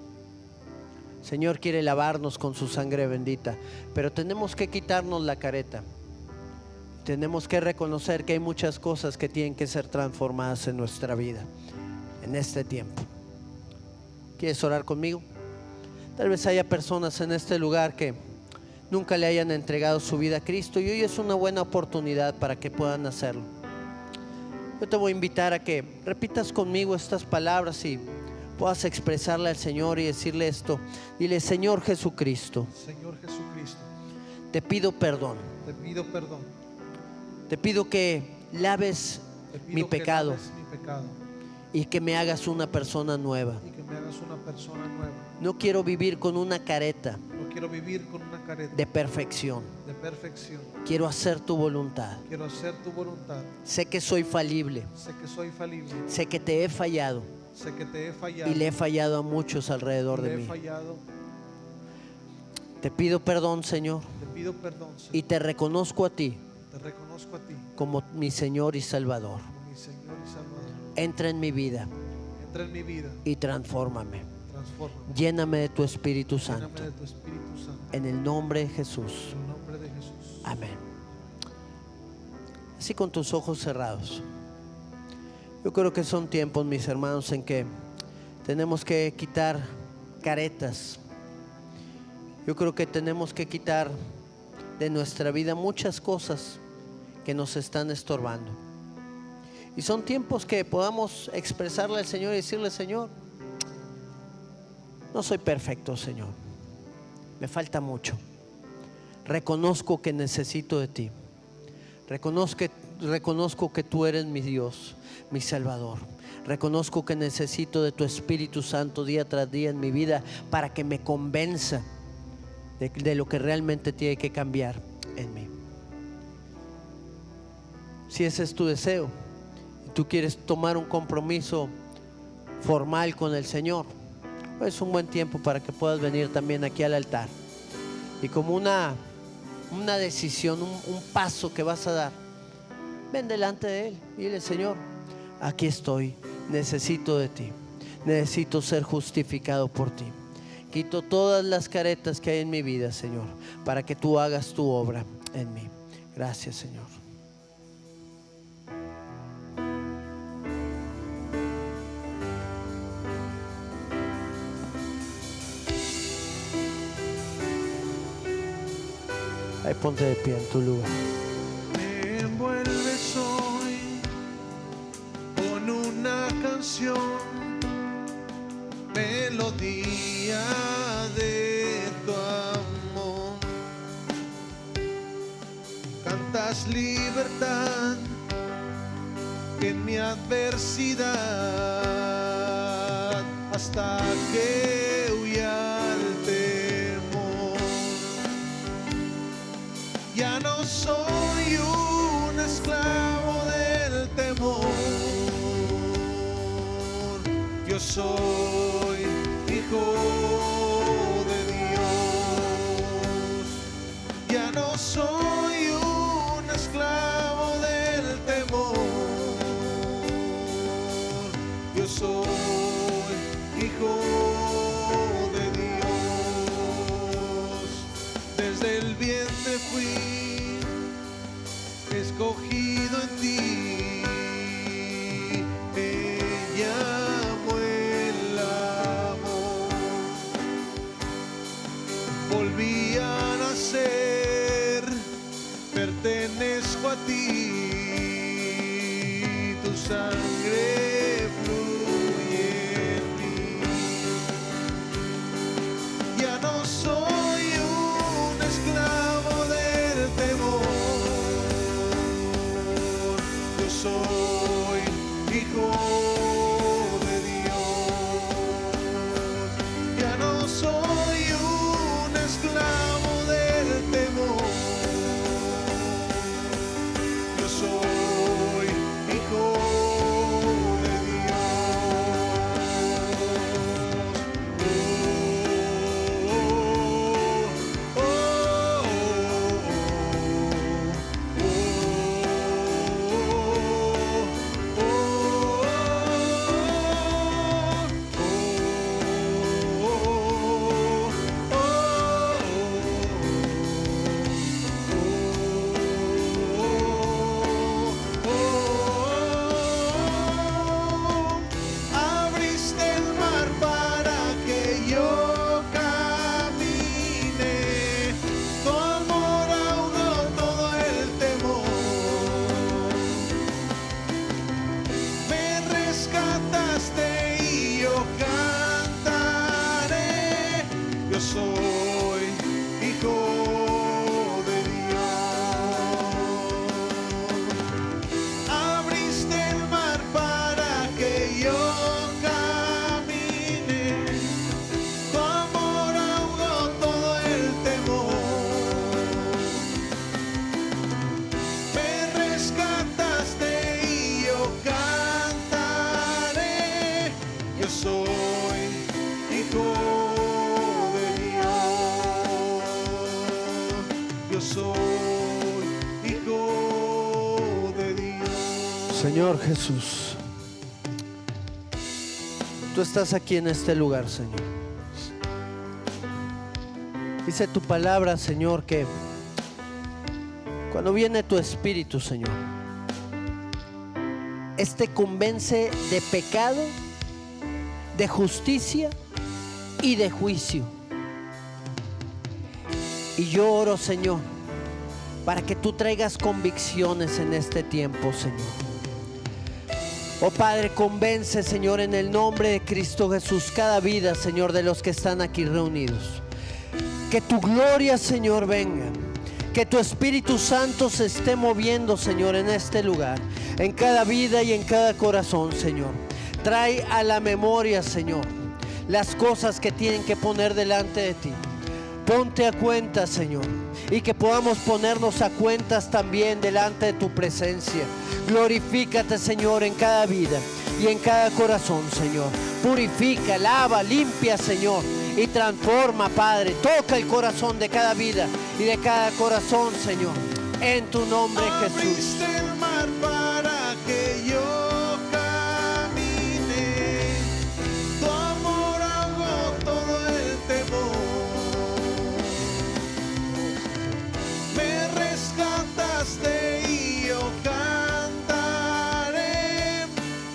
El Señor quiere lavarnos con su sangre bendita, pero tenemos que quitarnos la careta. Tenemos que reconocer que hay muchas cosas que tienen que ser transformadas en nuestra vida en este tiempo. ¿Quieres orar conmigo? Tal vez haya personas en este lugar que nunca le hayan entregado su vida a Cristo, y hoy es una buena oportunidad para que puedan hacerlo. Yo te voy a invitar a que repitas conmigo estas palabras y puedas expresarle al Señor y decirle esto. Dile: Señor Jesucristo, Señor Jesucristo, te pido perdón. te pido perdón. Te pido que laves Te pido mi que pecado laves mi pecado y que me hagas una persona nueva. y que me hagas una persona nueva. No quiero vivir con una careta No quiero vivir con una careta de perfección. de perfección. Quiero hacer tu voluntad. Quiero hacer tu voluntad. Sé que soy falible. Sé que soy falible. Sé que te he fallado Sé que te he fallado. y le he fallado a muchos alrededor de Le he mí. fallado. Te pido perdón, Señor, Te pido perdón, Señor. y te reconozco a ti Te reconozco a ti como mi Señor y Salvador. como mi Señor y Salvador. Entra en mi vida Entra en mi vida. y transfórmame. Transfórmame. Lléname de tu Espíritu Lléname Santo. de tu Espíritu Santo. En el nombre de Jesús. En el nombre de Jesús. Amén. Así con tus ojos cerrados. Yo creo que son tiempos, mis hermanos, en que tenemos que quitar caretas. Yo creo que tenemos que quitar de nuestra vida muchas cosas que nos están estorbando. Y son tiempos que podamos expresarle al Señor y decirle: Señor, no soy perfecto, Señor. Me falta mucho. Reconozco que necesito de ti. Reconozco que tú eres mi Dios, mi Salvador. Reconozco que necesito de tu Espíritu Santo día tras día en mi vida para que me convenza de lo que realmente tiene que cambiar en mí. Si ese es tu deseo y tú quieres tomar un compromiso formal con el Señor, es un buen tiempo para que puedas venir también aquí al altar y como una decisión, un paso que vas a dar, ven delante de Él y dile: Señor, aquí estoy, necesito de ti, necesito ser justificado por ti. Quito todas las caretas que hay en mi vida, Señor, para que tú hagas tu obra en mí. Gracias, Señor. Ahí ponte de pie en tu lugar. Me envuelves hoy con una canción, melodía de tu amor. Cantas libertad en mi adversidad hasta que huya el temor. Ya no soy un esclavo del temor. Yo soy hijo de Dios. Ya no soy un esclavo del temor. Yo soy hijo de Dios. Desde el vientre fui escogido en ti. Me llamo el sangre fluye en mí. Ya no soy un esclavo del temor, yo soy hijo de Dios. Ya no soy un esclavo del temor, yo soy hijo de Abriste el mar para que yo camine, tu amor ahogó todo el temor. Me rescataste y yo cantaré, yo soy hijo de Dios. Abriste el mar para que yo camine, tu amor ahogó todo el temor. Me rescataste y yo cantaré, yo soy hijo de Dios. Yo soy hijo de Dios. Señor Jesús, tú estás aquí en este lugar, Señor. Dice tu palabra, Señor, que cuando viene tu Espíritu, Señor, este convence de pecado, de justicia y de juicio. Y yo oro, Señor, para que tú traigas convicciones en este tiempo, Señor. Oh Padre, convence, Señor, en el nombre de Cristo Jesús, cada vida, Señor, de los que están aquí reunidos. Que tu gloria, Señor, venga. Que tu Espíritu Santo se esté moviendo, Señor, en este lugar, en cada vida y en cada corazón, Señor. Trae a la memoria, Señor, las cosas que tienen que poner delante de ti. Ponte a cuenta, Señor, y que podamos ponernos a cuentas también delante de tu presencia. Glorifícate, Señor, en cada vida y en cada corazón, Señor. Purifica, lava, limpia, Señor, y transforma, Padre. Toca el corazón de cada vida y de cada corazón, Señor, en tu nombre, Jesús. Abriste el mar para que yo camine, tu amor ahogó todo el temor. Me rescataste y yo cantaré,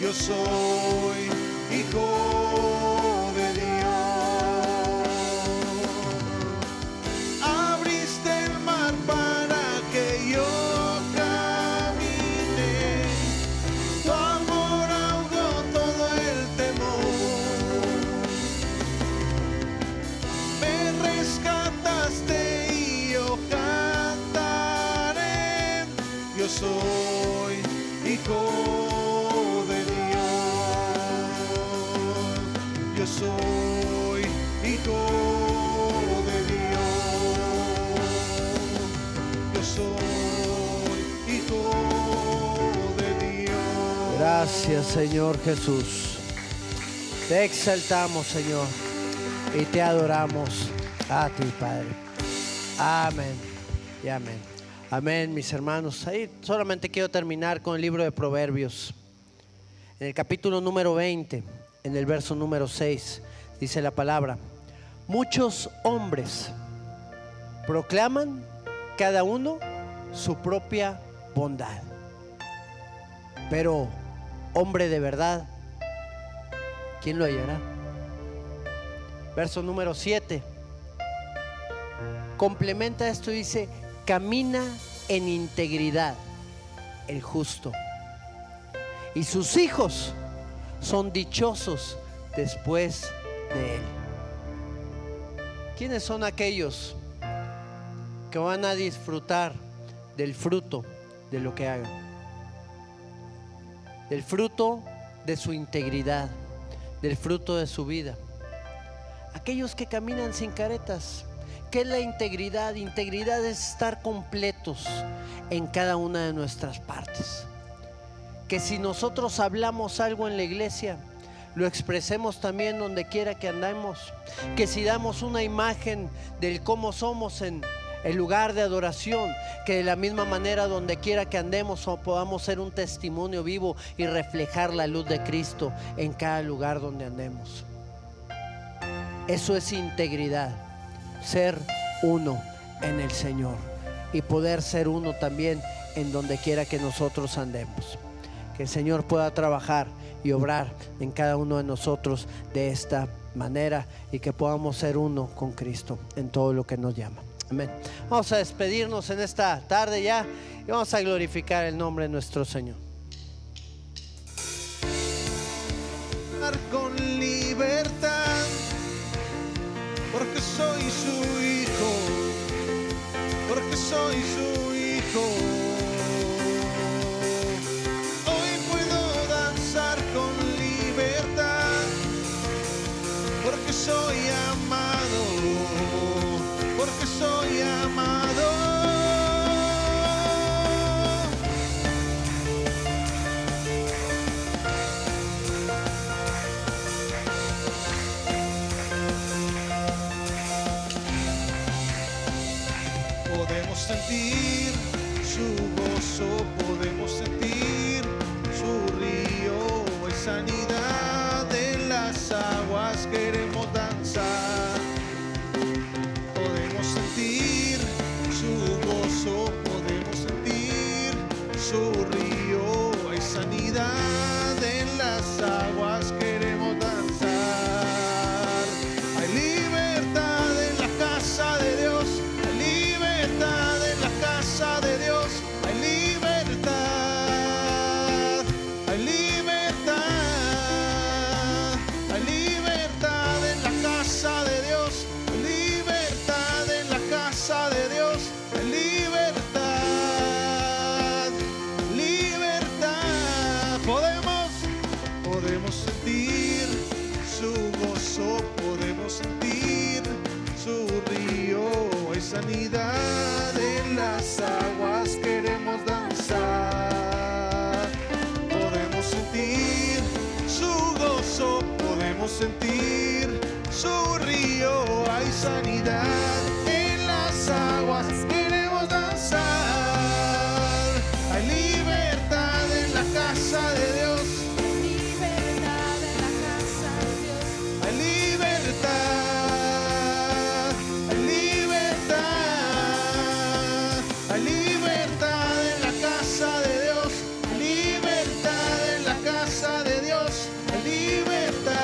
yo soy hijo de Dios. Abriste el mar para que yo camine, tu amor ahogó todo el temor. Me rescataste y yo cantaré, yo soy hijo de Dios. Yo soy hijo de Dios. Yo soy hijo de Dios. Gracias, Señor Jesús. Te exaltamos, Señor, y te adoramos a ti, Padre. Amén y amén. Amén, mis hermanos. Ahí solamente quiero terminar con el libro de Proverbios. En el capítulo número 20, en el verso número 6, dice la palabra: muchos hombres proclaman cada uno su propia bondad, pero hombre de verdad, ¿quién lo hallará? Verso número 7 complementa esto y dice: camina en integridad el justo, y sus hijos son dichosos después de él. ¿Quiénes son aquellos que van a disfrutar del fruto de lo que hagan? Del fruto de su integridad, del fruto de su vida. Aquellos que caminan sin caretas. ¿Qué es la integridad? Integridad es estar completos en cada una de nuestras partes. Que si nosotros hablamos algo en la iglesia, lo expresemos también donde quiera que andemos. Que si damos una imagen del cómo somos en el lugar de adoración, que de la misma manera donde quiera que andemos podamos ser un testimonio vivo y reflejar la luz de Cristo en cada lugar donde andemos. Eso es integridad, ser uno en el Señor y poder ser uno también en donde quiera que nosotros andemos. Que el Señor pueda trabajar y obrar en cada uno de nosotros de esta manera y que podamos ser uno con Cristo en todo lo que nos llama. Amén. Vamos a despedirnos en esta tarde ya y vamos a glorificar el nombre de nuestro Señor. Con libertad, porque soy su hijo, porque soy su hijo. Hoy puedo danzar con libertad, porque soy amado, porque soy amado. Podemos sentir su gozo, podemos sentir su río, hay sanidad en las aguas, queremos danzar. Podemos sentir su gozo, podemos sentir su río, hay sanidad en las aguas, queremos danzar. Hay libertad en la casa de Dios, hay libertad en la casa de Dios, hay libertad, hay libertad, hay libertad en la casa de Dios, hay libertad en la casa de Dios, hay libertad, libertad. Podemos sentir su gozo, podemos sentir su río, hay sanidad en las aguas, queremos danzar. Podemos sentir su gozo, podemos sentir su río, hay sanidad en las aguas, queremos danzar. Hay libertad en la casa de Dios, Libertad en la casa de Dios. hay libertad, hay libertad, hay libertad en la casa de Dios, hay libertad en la casa de Dios, hay libertad,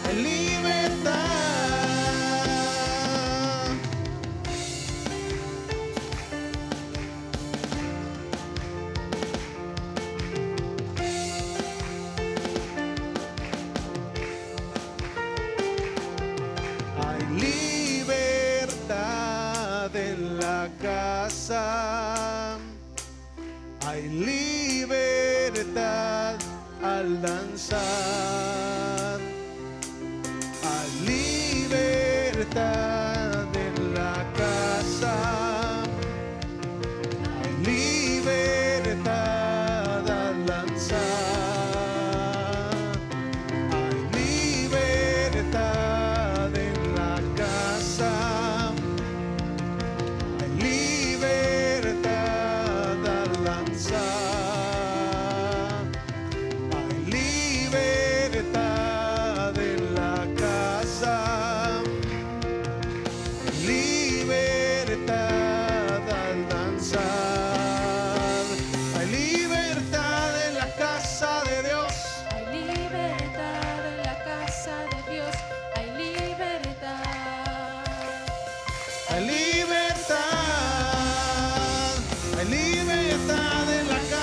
hay libertad. Hay libertad en la casa, hay libertad al danzar, hay libertad en la casa, hay libertad al danzar, hay libertad en la casa, hay libertad al danzar, hay libertad en la casa, hay libertad al danzar, hay libertad en la casa de Dios. Hay libertad en la casa de Dios. Hay libertad. Hay libertad en la casa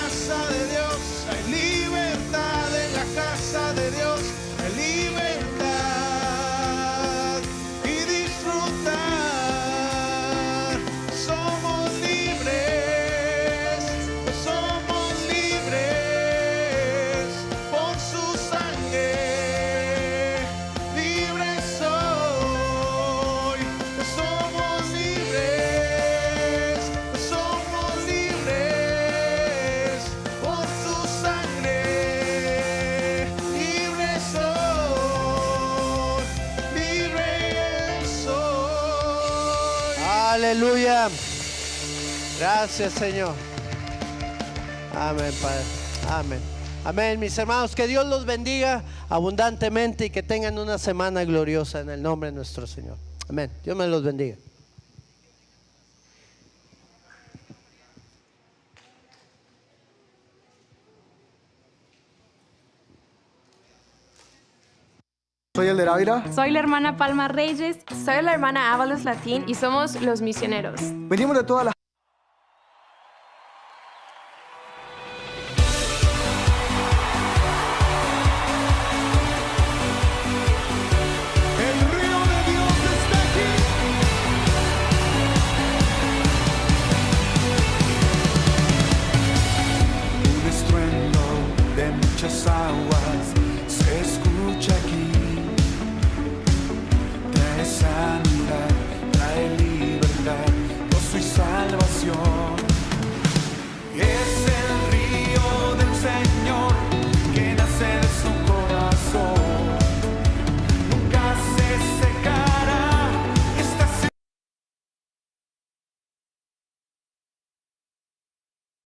Aleluya. Gracias, Señor. Amén, Padre. Amén. Amén, mis hermanos. Que Dios los bendiga abundantemente y que tengan una semana gloriosa en el nombre de nuestro Señor. Amén. Dios me los bendiga. Soy Elder Ávila. Soy la hermana Palma Reyes. Soy la hermana Ábalos Latín y somos los misioneros. Venimos de todas las